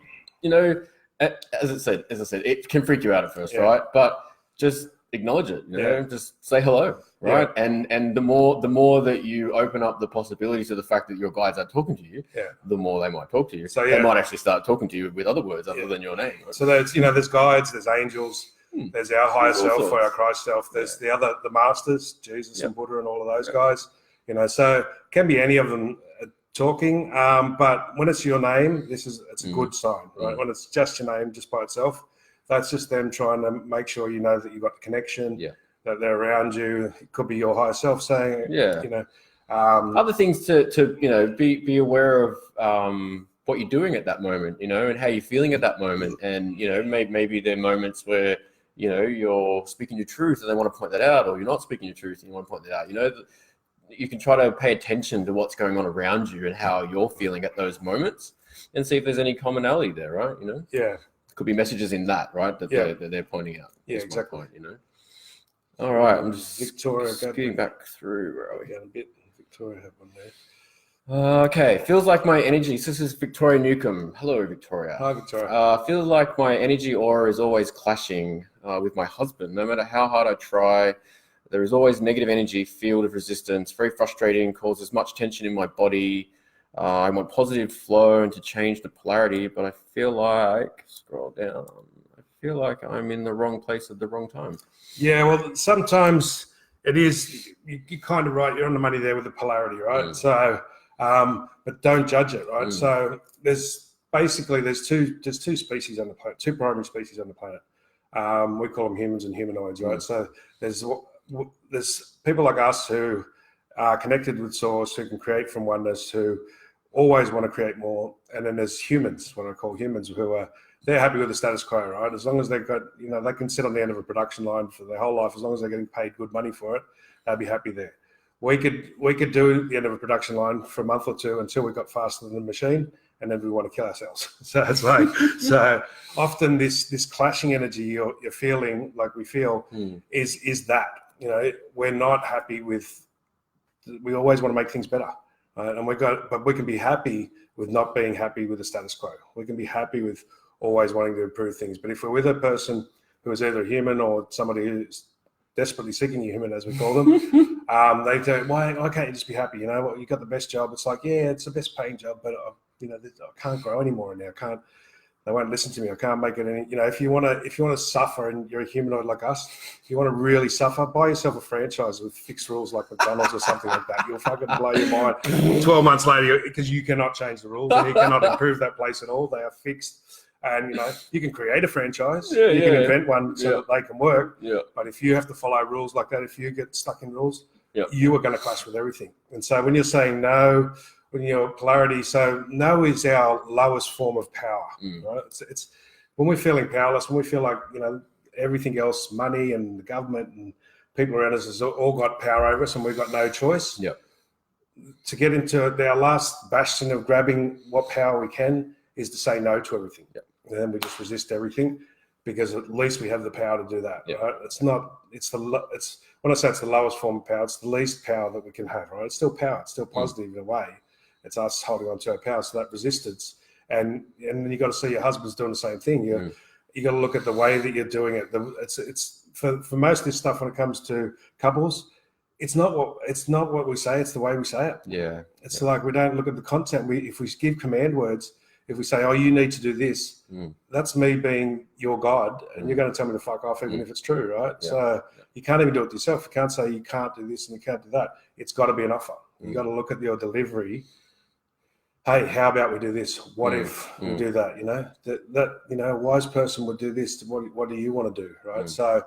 as I said, it can freak you out at first, right? But just acknowledge it. Just say hello, right? And the more that you open up the possibilities of the fact that your guides are talking to you, the more they might talk to you. So they might actually start talking to you with other words other than your name. Right? So there's guides, there's angels, there's our higher self or our Christ self. There's the masters, Jesus and Buddha and all of those guys. So it can be any of them talking. But when it's your name, it's a good sign, right? When it's just your name, just by itself, that's just them trying to make sure you know that you've got the connection, that they're around you. It could be your higher self saying, other things to be aware of what you're doing at that moment, and how you're feeling at that moment. And, maybe there are moments where, you're speaking your truth and they want to point that out, or you're not speaking your truth and you want to point that out. You can try to pay attention to what's going on around you and how you're feeling at those moments and see if there's any commonality there, right? Could be messages in that, right? That they're pointing out. Yeah, exactly. Point, All right, I'm just Victoria, getting back through. Where are we? A bit. Victoria had one there. Okay, feels like my energy. So this is Victoria Newcomb. Hello, Victoria. Hi, Victoria. Feels like my energy aura is always clashing with my husband. No matter how hard I try, there is always negative energy, field of resistance. Very frustrating, causes much tension in my body. I want positive flow and to change the polarity, but I feel like, scroll down, I feel like I'm in the wrong place at the wrong time. Yeah, well, sometimes it is, you're kind of right, you're on the money there with the polarity, right? So, but don't judge it, right? So there's two species on the planet, two primary species on the planet. We call them humans and humanoids, right? So there's people like us who are connected with Source, who can create from oneness, who always want to create more. And then there's humans, what I call humans, who they're happy with the status quo, right? As long as they've got, they can sit on the end of a production line for their whole life, as long as they're getting paid good money for it, they'll be happy there. We could do the end of a production line for a month or two until we got faster than the machine, and then we want to kill ourselves. So it's like, so often this clashing energy you're feeling, like we feel, is that, we're not happy with, we always want to make things better. Right? And but we can be happy with not being happy with the status quo. We can be happy with always wanting to improve things. But if we're with a person who is either human or somebody who's desperately seeking human, as we call them, they say, why can't you just be happy? You got the best job. It's like, yeah, it's the best paying job, but I can't grow anymore now. They won't listen to me. I can't make it any. If you want to suffer and you're a humanoid like us, if you want to really suffer, buy yourself a franchise with fixed rules like McDonald's or something like that. You'll fucking blow your mind 12 months later, because you cannot change the rules and you cannot improve that place at all. They are fixed. And you can create a franchise, you can invent one so that they can work. Yeah. But if you have to follow rules like that, if you get stuck in rules, you are going to clash with everything. And so when you're saying no, when you're polarity, so no is our lowest form of power, right? It's when we're feeling powerless, when we feel like everything else, money and the government and people around us has all got power over us, and we've got no choice. Yeah. To get into our last bastion of grabbing what power we can is to say no to everything. Yep. And then we just resist everything, because at least we have the power to do that. Yep. Right? It's when I say it's the lowest form of power, it's the least power that we can have, right? It's still power, it's still positive in a way. It's us holding on to our power, so that resistance. And then you got to see your husband's doing the same thing. You got to look at the way that you're doing it. It's for most of this stuff, when it comes to couples, it's not what we say, it's the way we say it. Yeah. It's like we don't look at the content. If we give command words, if we say, oh, you need to do this, that's me being your God, and you're going to tell me to fuck off, even if it's true, right? Yeah. So you can't even do it yourself. You can't say you can't do this and you can't do that. It's got to be an offer. You got to look at your delivery. Hey, how about we do this? What if we do that? That a wise person would do this. What do you want to do, right? So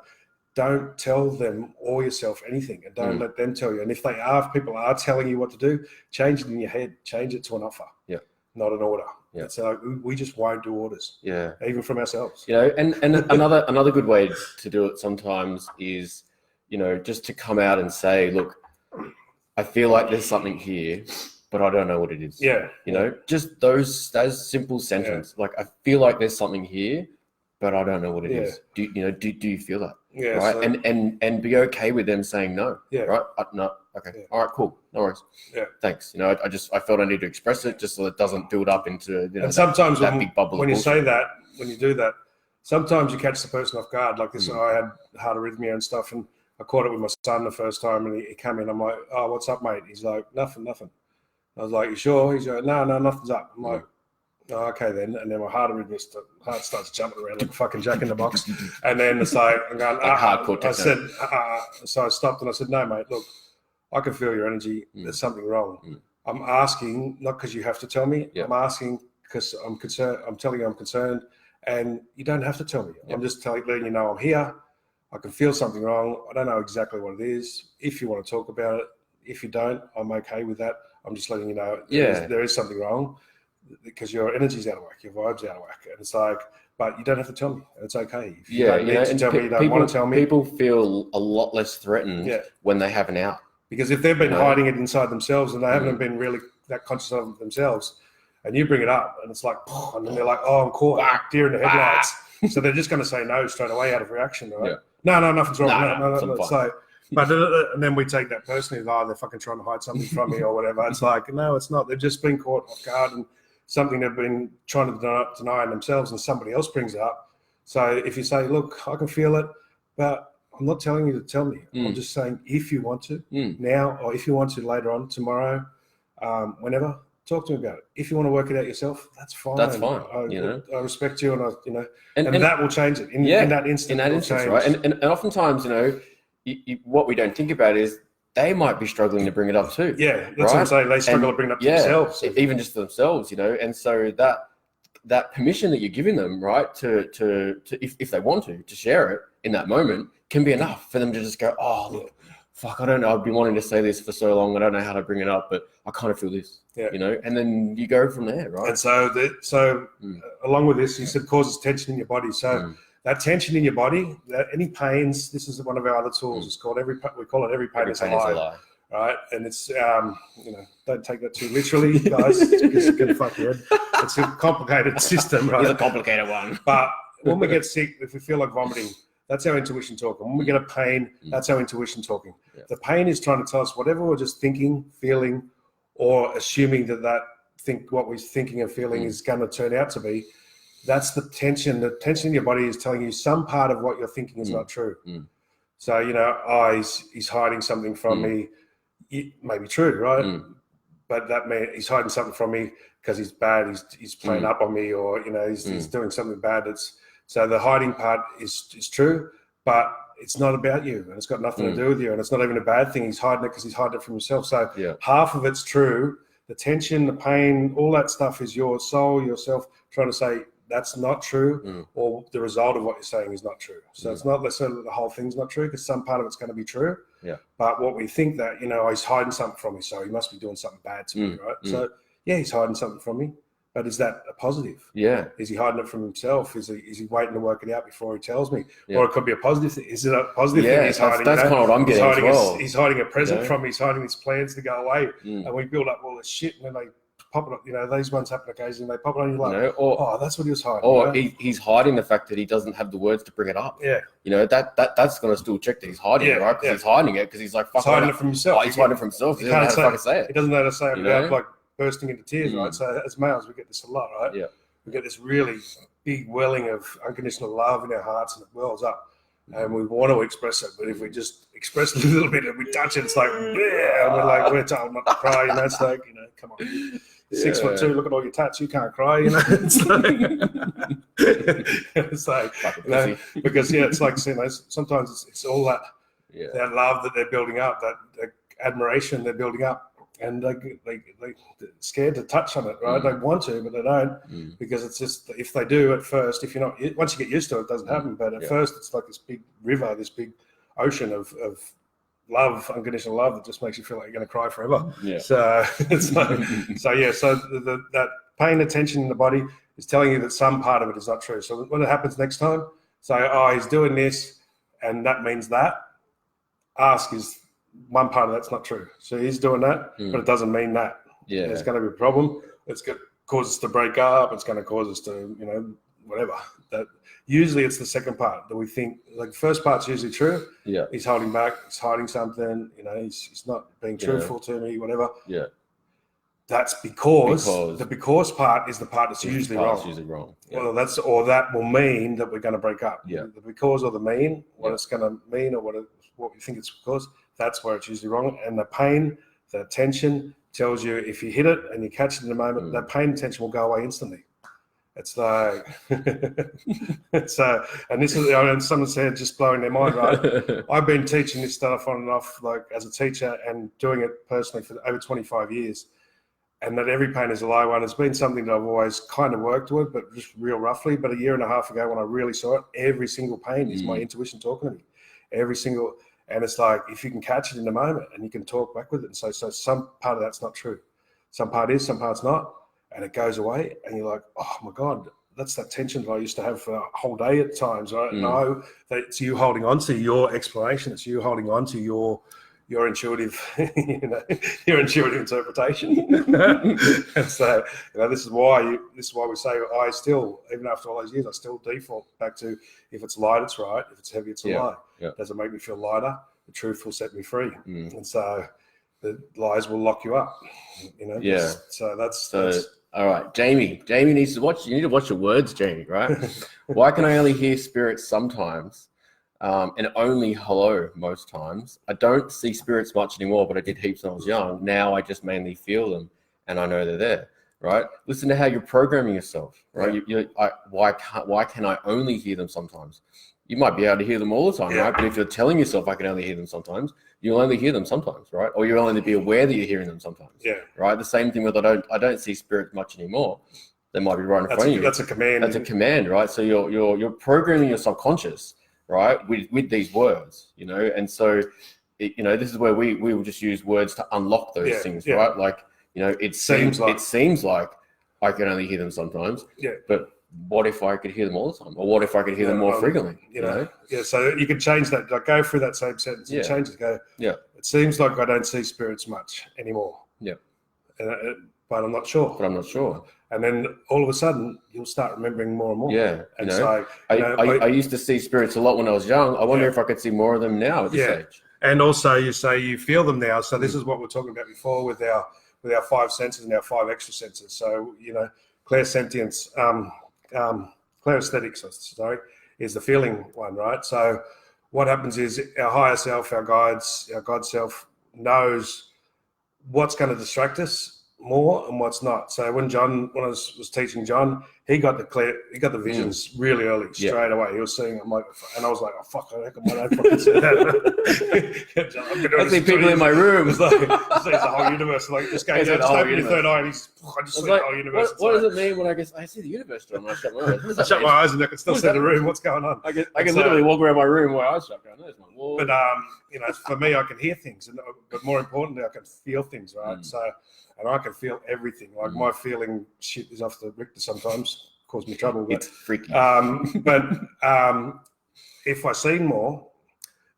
don't tell them or yourself anything, and don't let them tell you. And if people are telling you what to do, change it in your head. Change it to an offer. Yeah. Not an order. Yeah. So we just won't do orders. Yeah. Even from ourselves. And another good way to do it sometimes is, just to come out and say, look, I feel like there's something here, but I don't know what it is. Yeah. Just those simple sentences. Yeah. Like, I feel like there's something here, but I don't know what it is. Do you feel that? Yeah. Right. So, and be okay with them saying no. Yeah. Right. No. Okay. Yeah. All right. Cool. No worries. Yeah. Thanks. I felt I need to express it just so it doesn't build up into and sometimes that big bubble. When you say that, when you do that, sometimes you catch the person off guard. Like this, I had heart arrhythmia and stuff, and I caught it with my son the first time, and he came in. I'm like, "Oh, what's up, mate?" He's like, "Nothing." I was like, "You sure?" He's like, "No, nothing's up." I'm like, "Oh, okay then." And then my heart starts jumping around like a fucking jack in the box. And then it's like, I'm going, hardcore techno. I said, so I stopped and I said, "No, mate, look, I can feel your energy. There's something wrong. I'm asking, not because you have to tell me. I'm asking because I'm concerned. I'm telling you I'm concerned, and you don't have to tell me. I'm just letting you know I'm here. I can feel something wrong. I don't know exactly what it is. If you want to talk about it, if you don't, I'm okay with that. I'm just letting you know there is something wrong because your energy's out of whack, your vibe's out of whack." And it's like, but you don't have to tell me. It's okay. If you don't need to tell me, you don't want to tell me. People feel a lot less threatened when they have an out. Because if they've been hiding it inside themselves and they haven't been really that conscious of it themselves, and you bring it up and it's like, and then they're like, "Oh, I'm caught, deer in the headlights." So they're just going to say no straight away out of reaction, right? No, nothing's wrong. No. So, but and then we take that personally, they're fucking trying to hide something from me or whatever. It's like, no, it's not. They've just been caught off guard and something they've been trying to deny themselves, and somebody else brings it up. So if you say, "Look, I can feel it, but I'm not telling you to tell me. I'm just saying if you want to now, or if you want to later on, tomorrow, whenever, talk to me about it. If you want to work it out yourself, that's fine. That's fine. I respect you, and that will change it in that instant. In that instance, right? And oftentimes, what we don't think about is they might be struggling to bring it up too. Yeah, that's what I'm saying. They struggle to bring it up to themselves, even just themselves, and so that permission that you're giving them, right, to if they want to share it in that moment, can be enough for them to just go, "Oh, look, fuck, I don't know. I've been wanting to say this for so long. I don't know how to bring it up, but I kind of feel this." And then you go from there, right? And so along with this, you said causes tension in your body. So that tension in your body, any pains, this is one of our other tools. It's called we call it every pain is a lie. Right, and it's don't take that too literally, guys. It's gonna fuck your head. It's a complicated system, right? It's a complicated one. But when we get sick, if we feel like vomiting, that's our intuition talking. When we get a pain, that's our intuition talking. Yeah. The pain is trying to tell us whatever we're just thinking, feeling, or assuming what we're thinking and feeling is going to turn out to be. That's the tension. The tension in your body is telling you some part of what you're thinking is not true. So he's hiding something from me. It may be true, right? But that man, he's hiding something from me because he's bad. He's playing up on me, or he's doing something bad. So the hiding part is true, but it's not about you, and it's got nothing to do with you, and it's not even a bad thing. He's hiding it because he's hiding it from himself. So half of it's true. The tension, the pain, all that stuff is your soul, yourself trying to say that's not true, or the result of what you're saying is not true. So it's not necessarily the whole thing's not true, because some part of it's going to be true. Yeah. But what we think that, he's hiding something from me, so he must be doing something bad to me, right? So he's hiding something from me, but is that a positive? Yeah. Is he hiding it from himself? Is he waiting to work it out before he tells me? Or it could be a positive thing. Is it a positive thing he's hiding? That's kind of what I'm getting as well. He's hiding a present from me. He's hiding his plans to go away. And we build up all this shit, and then they pop it up. These ones happen occasionally. They pop it on you like, that's what he was hiding. Or he's hiding the fact that he doesn't have the words to bring it up. Yeah. That's going to still check that he's hiding it, right? Because he's hiding it because he's like, fuck, he's hiding it from himself. He's hiding it from himself. He doesn't know how to fucking say it. He doesn't know how to say it without like bursting into tears, right? So as males, we get this a lot, right? Yeah. We get this really big welling of unconditional love in our hearts, and it wells up. And we want to express it, but if we just express it a little bit and we touch it, it's like, and we're told not to cry. It's like, come on. 6'2", look at all your tats. You can't cry, It's like, because it's like, sometimes it's all that love that they're building up, that admiration they're building up, and they're scared to touch on it, right? They want to, but they don't, because it's just, if they do at first, once you get used to it, it doesn't happen. But at first, it's like this big river, this big ocean of love, unconditional love, that just makes you feel like you're going to cry forever. Yeah. So it's like, that paying attention in the body is telling you that some part of it is not true. So when it happens next time, say, he's doing this, and that means that. Ask, is one part of that's not true. So he's doing that, but it doesn't mean that. Yeah. There's going to be a problem. It's going to cause us to break up. It's going to cause us to, whatever. That usually it's the second part that we think, like the first part's usually true. Yeah. He's holding back, he's hiding something, he's not being truthful to me, whatever. Yeah. That's because the because part is the part that's usually wrong. Usually wrong. Yeah. Well, that will mean that we're going to break up. Yeah. The because or the mean, what it's going to mean or what we think it's because, that's where it's usually wrong. And the pain, the tension tells you if you hit it and you catch it in a moment, that pain and tension will go away instantly. It's like, and this is, and someone said, just blowing their mind, right? I've been teaching this stuff on and off, like as a teacher and doing it personally for over 25 years. And that every pain is a lie one. It's been something that I've always kind of worked with, but just real roughly. But a year and a half ago when I really saw it, every single pain is my intuition talking to me. Every single, and it's like, if you can catch it in the moment and you can talk back with it. And so some part of that's not true. Some part is, some part's not. And it goes away, and you're like, oh my God, that's that tension that I used to have for a whole day at times. I know that it's you holding on to your explanation. It's you holding on to your intuitive, your intuitive interpretation. And so, this is why we say I still, even after all those years, I still default back to if it's light, it's right. If it's heavy, it's a lie. Yeah. Does it make me feel lighter? The truth will set me free. And so the lies will lock you up. Yeah. So that's all right. Jamie needs to watch. You need to watch your words, Jamie. Right? Why can I only hear spirits sometimes? And only hello most times. I don't see spirits much anymore, but I did heaps when I was young. Now I just mainly feel them, and I know they're there. Right? Listen to how you're programming yourself. Right? Why can I only hear them sometimes? You might be able to hear them all the time, right? But if you're telling yourself I can only hear them sometimes, you'll only hear them sometimes, right? Or you'll only be aware that you're hearing them sometimes. Yeah. Right? The same thing with I don't see spirits much anymore. They might be right in front of you. That's a command. That's a command, right? So you're programming your subconscious, right, with these words, and so this is where we will just use words to unlock those things, right? Like, it seems like I can only hear them sometimes, but what if I could hear them all the time, or what if I could hear them more frequently? So you can change that. Like, go through that same sentence and change it. Go. Yeah. It seems like I don't see spirits much anymore. Yeah. But I'm not sure. And then all of a sudden, you'll start remembering more and more. Yeah. And I used to see spirits a lot when I was young. I wonder if I could see more of them now at this age. And also, you say you feel them now. So this is what we're talking about before with our five senses and our five extra senses. So clairsentience, clairesthetics, is the feeling one, right? So what happens is our higher self, our guides, our God self knows what's going to distract us more and what's not. So when I was teaching John, he got the visions really early, straight away. He was seeing them, and I was like, oh fuck, I reckon I don't fucking see that. I see people in my room. It's like the whole universe. Like, just go, just open your third eye, and I just see the whole universe. What does it mean when I see the universe, John, when I shut my eyes? I shut my eyes and I can still see the room. What's going on? I can literally walk around my room where I shut down. There's my wall. But for me, I can hear things, but more importantly, I can feel things, right? So. And I can feel everything. Like, my feeling shit is off the Richter sometimes, cause me trouble. But, it's freaky. But if I seen more,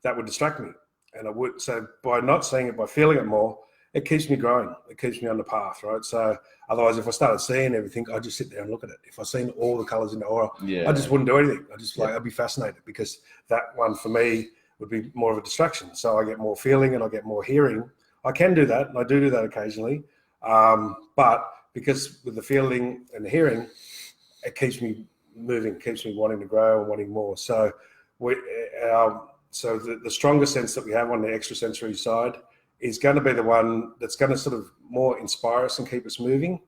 that would distract me. And I would. So by not seeing it, by feeling it more, it keeps me growing. It keeps me on the path, right? So otherwise, if I started seeing everything, I'd just sit there and look at it. If I seen all the colours in the aura, I just wouldn't do anything. I'd be fascinated, because that one for me would be more of a distraction. So I get more feeling and I get more hearing. I can do that, and I do that occasionally. But because with the feeling and the hearing, it keeps me moving, keeps me wanting to grow and wanting more. So the stronger sense that we have on the extrasensory side is going to be the one that's going to sort of more inspire us and keep us moving,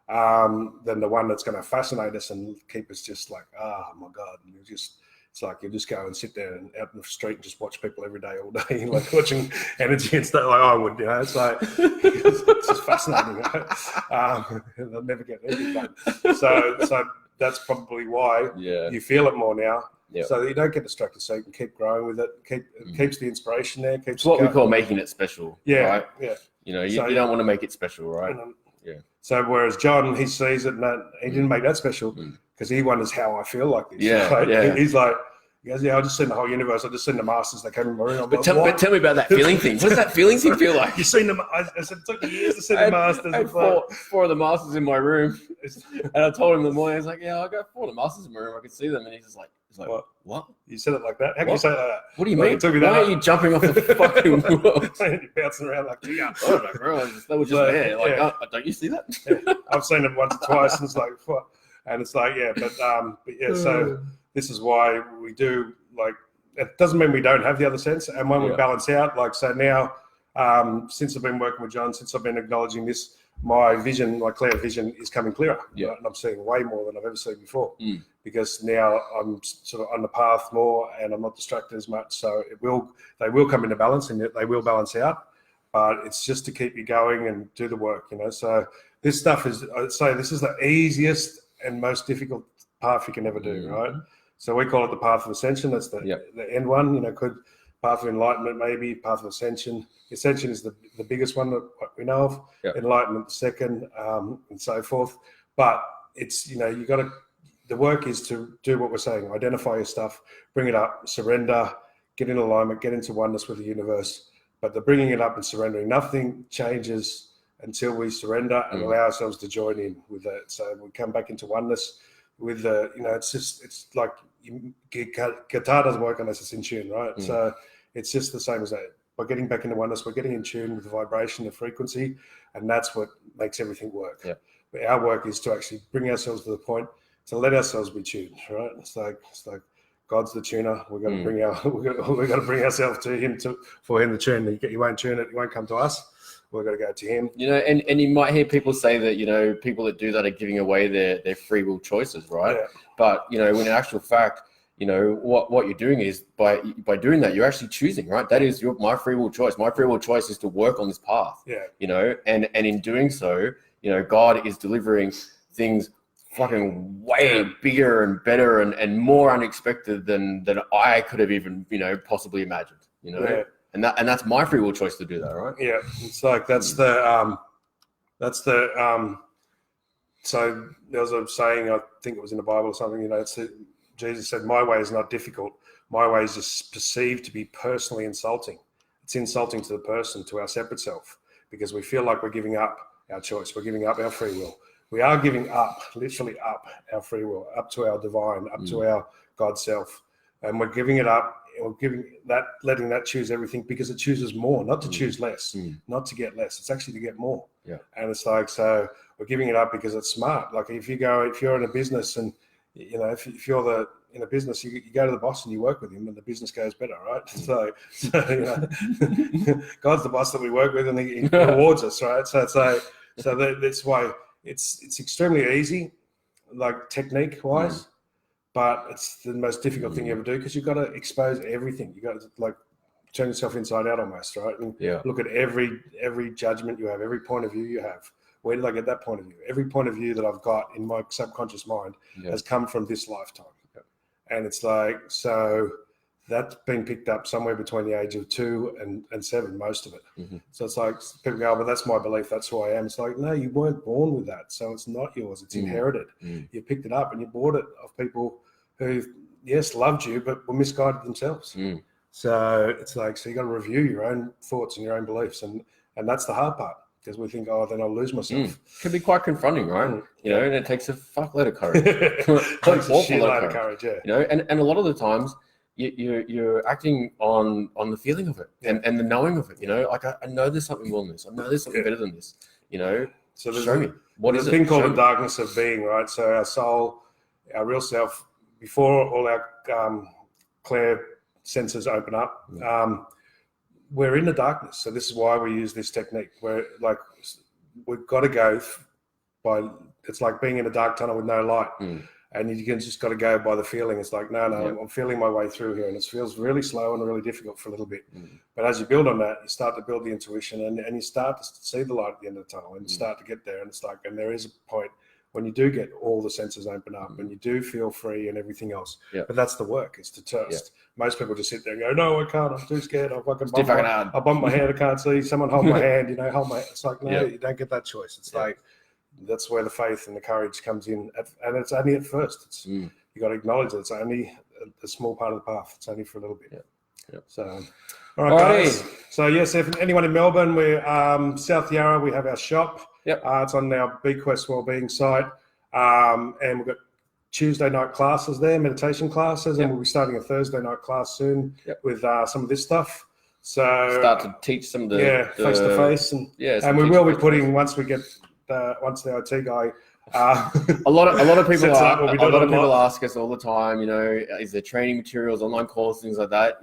than the one that's going to fascinate us and keep us just like, oh my God, and it's like you just go and sit there and out in the street and just watch people every day, all day, like watching energy and stuff, like I would, It's like, it's just fascinating. They'll never get anything done. So that's probably why you feel it more now. Yeah. So that you don't get distracted, so you can keep growing with it. It keeps the inspiration there. It's what we call making it special. Yeah, right? Yeah. You don't want to make it special, right? So whereas John, he sees it and he didn't make that special because he wonders how I feel like this. Yeah, He's like, He goes, yeah, I just seen the whole universe. I just seen the masters that came in my room. But tell me about that feeling thing. What does that feeling thing feel like? You've seen them. I said, it took years to see the masters. I had four of the masters in my room. And I told him in the morning, I was like, yeah, I got 4 of the masters in my room. I could see them. And he's like, what? You said it like that? How can you say that? What do you mean? Why are you jumping off the fucking world? You're bouncing around like, yeah. I don't know, bro. They were just there. Like, don't you see that? Yeah. I've seen it once or twice, and it's like, what? And it's like, yeah, but yeah, so this is why we do, like, it doesn't mean we don't have the other sense. And when we balance out, like, so now, since I've been working with John, since I've been acknowledging this, my vision, my clear vision is coming clearer. Right? And I'm seeing way more than I've ever seen before because now I'm sort of on the path more and I'm not distracted as much. So they will come into balance and they will balance out, but it's just to keep you going and do the work, you know? So this stuff is, I'd say this is the easiest and most difficult path you can ever do, right? So we call it the path of ascension. That's the end one, you know, path of enlightenment, maybe path of ascension. Ascension is the biggest one that we know of. Enlightenment, the second, and so forth. But it's, you know, the work is to do what we're saying, identify your stuff, bring it up, surrender, get in alignment, get into oneness with the universe. But the bringing it up and surrendering, nothing changes until we surrender and allow ourselves to join in with that. So we come back into oneness with the, you know, it's like guitar doesn't work unless it's in tune, right? So it's just the same as that. By getting back into oneness, we're getting in tune with the vibration, the frequency, and that's what makes everything work. But our work is to actually bring ourselves to the point to let ourselves be tuned, right? It's like God's the tuner. We've got to bring ourselves to Him for Him to tune. He won't tune it. He won't come to us. We've got to go to Him. You know, and you might hear people say that, you know, people that do that are giving away their free will choices, right? But, you know, in actual fact, you know, what you're doing is by doing that, you're actually choosing, right? That is my free will choice. My free will choice is to work on this path. You know, and in doing so, you know, God is delivering things fucking way bigger and better and more unexpected than I could have even, you know, possibly imagined. You know, and that's my free will choice to do that, right? It's like that's the so there was a saying, I think it was in the Bible or something, you know, Jesus said, my way is not difficult. My way is just perceived to be personally insulting. It's insulting to the person, to our separate self, because we feel like we're giving up our choice. We're giving up our free will. We are giving up, literally up our free will, up to our divine, up to our God self. And we're giving it up. We're letting that choose everything because it chooses more, not to choose less, not to get less. It's actually to get more. And it's like, so we're giving it up because it's smart. Like if you're in a business and, you know, if you're in a business, you go to the boss and you work with him and the business goes better, right? So you know, God's the boss that we work with and he rewards us, right? So that's why it's extremely easy, like technique wise, but it's the most difficult thing you ever do because you've got to expose everything. You got to like turn yourself inside out almost, right? And look at every judgment you have, every point of view you have. Where did I get that point of view? Every point of view that I've got in my subconscious mind has come from this lifetime. And it's like, so that's been picked up somewhere between the age of 2 and 7, most of it. So it's like, people go, but that's my belief, that's who I am. It's like, no, you weren't born with that. So it's not yours, it's inherited. You picked it up and you bought it off people who, yes, loved you, but were misguided themselves. So it's like, so you got to review your own thoughts and your own beliefs. And that's the hard part. Because we think, oh, then I'll lose myself. Can be quite confronting, right? You know, and it takes a fuckload of courage. It takes a shitload of courage, You know, and a lot of the times you're acting on the feeling of it and the knowing of it. You know, like I know there's something more than this. I know there's something better than this. You know, so show me. What is it? There's a thing called the darkness of being, right? So our soul, our real self, before all our clear senses open up, we're in the darkness. So this is why we use this technique where like we've got to go by, it's like being in a dark tunnel with no light. And you can just got to go by the feeling. It's like, no, I'm feeling my way through here. And it feels really slow and really difficult for a little bit. But as you build on that, you start to build the intuition and you start to see the light at the end of the tunnel and you start to get there. And it's like, and there is a point when you do get all the senses open up and you do feel free and everything else. But that's the work, is to test. Most people just sit there and go, no, I can't, I'm too scared. I'll bump my head, I can't see. Someone hold my hand, you know, hold my, it's like, no, you don't get that choice. It's like, that's where the faith and the courage comes in. And it's only at first. It's you got to acknowledge that it's only a small part of the path. It's only for a little bit. Yeah. So, all right, guys. So yes, if anyone in Melbourne, we're South Yarra. We have our shop. Yep. It's on our BQuest Wellbeing site, and we've got Tuesday night classes there, meditation classes, and we'll be starting a Thursday night class soon with some of this stuff. So start to teach some of the face to face, and we will be putting once we get once the IT guy. A lot of people ask us all the time, is there training materials, online courses, things like that,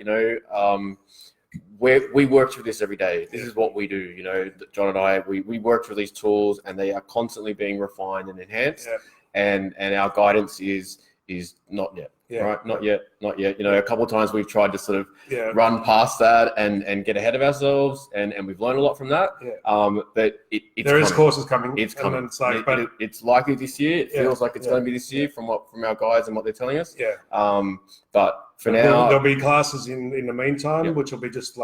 we work through this every day. This is what we do, John and I, we work through these tools, and they are constantly being refined and enhanced, and our guidance is not yet. Right, not yet. A couple of times we've tried to sort of run past that and get ahead of ourselves, and we've learned a lot from that. But there is courses coming. It's coming. It's like, it's likely this year. It feels like it's going to be this year from our guides and what they're telling us. But for now, there'll be classes in the meantime, which will be just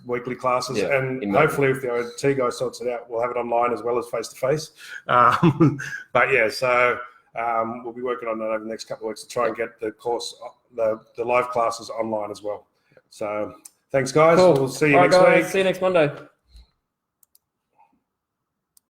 weekly classes, and hopefully if the IT guy sorts it out, we'll have it online as well as face to face. But yeah, so. We'll be working on that over the next couple of weeks to try and get the course, the live classes online as well. So thanks, guys. Cool. We'll see you next week. See you next Monday.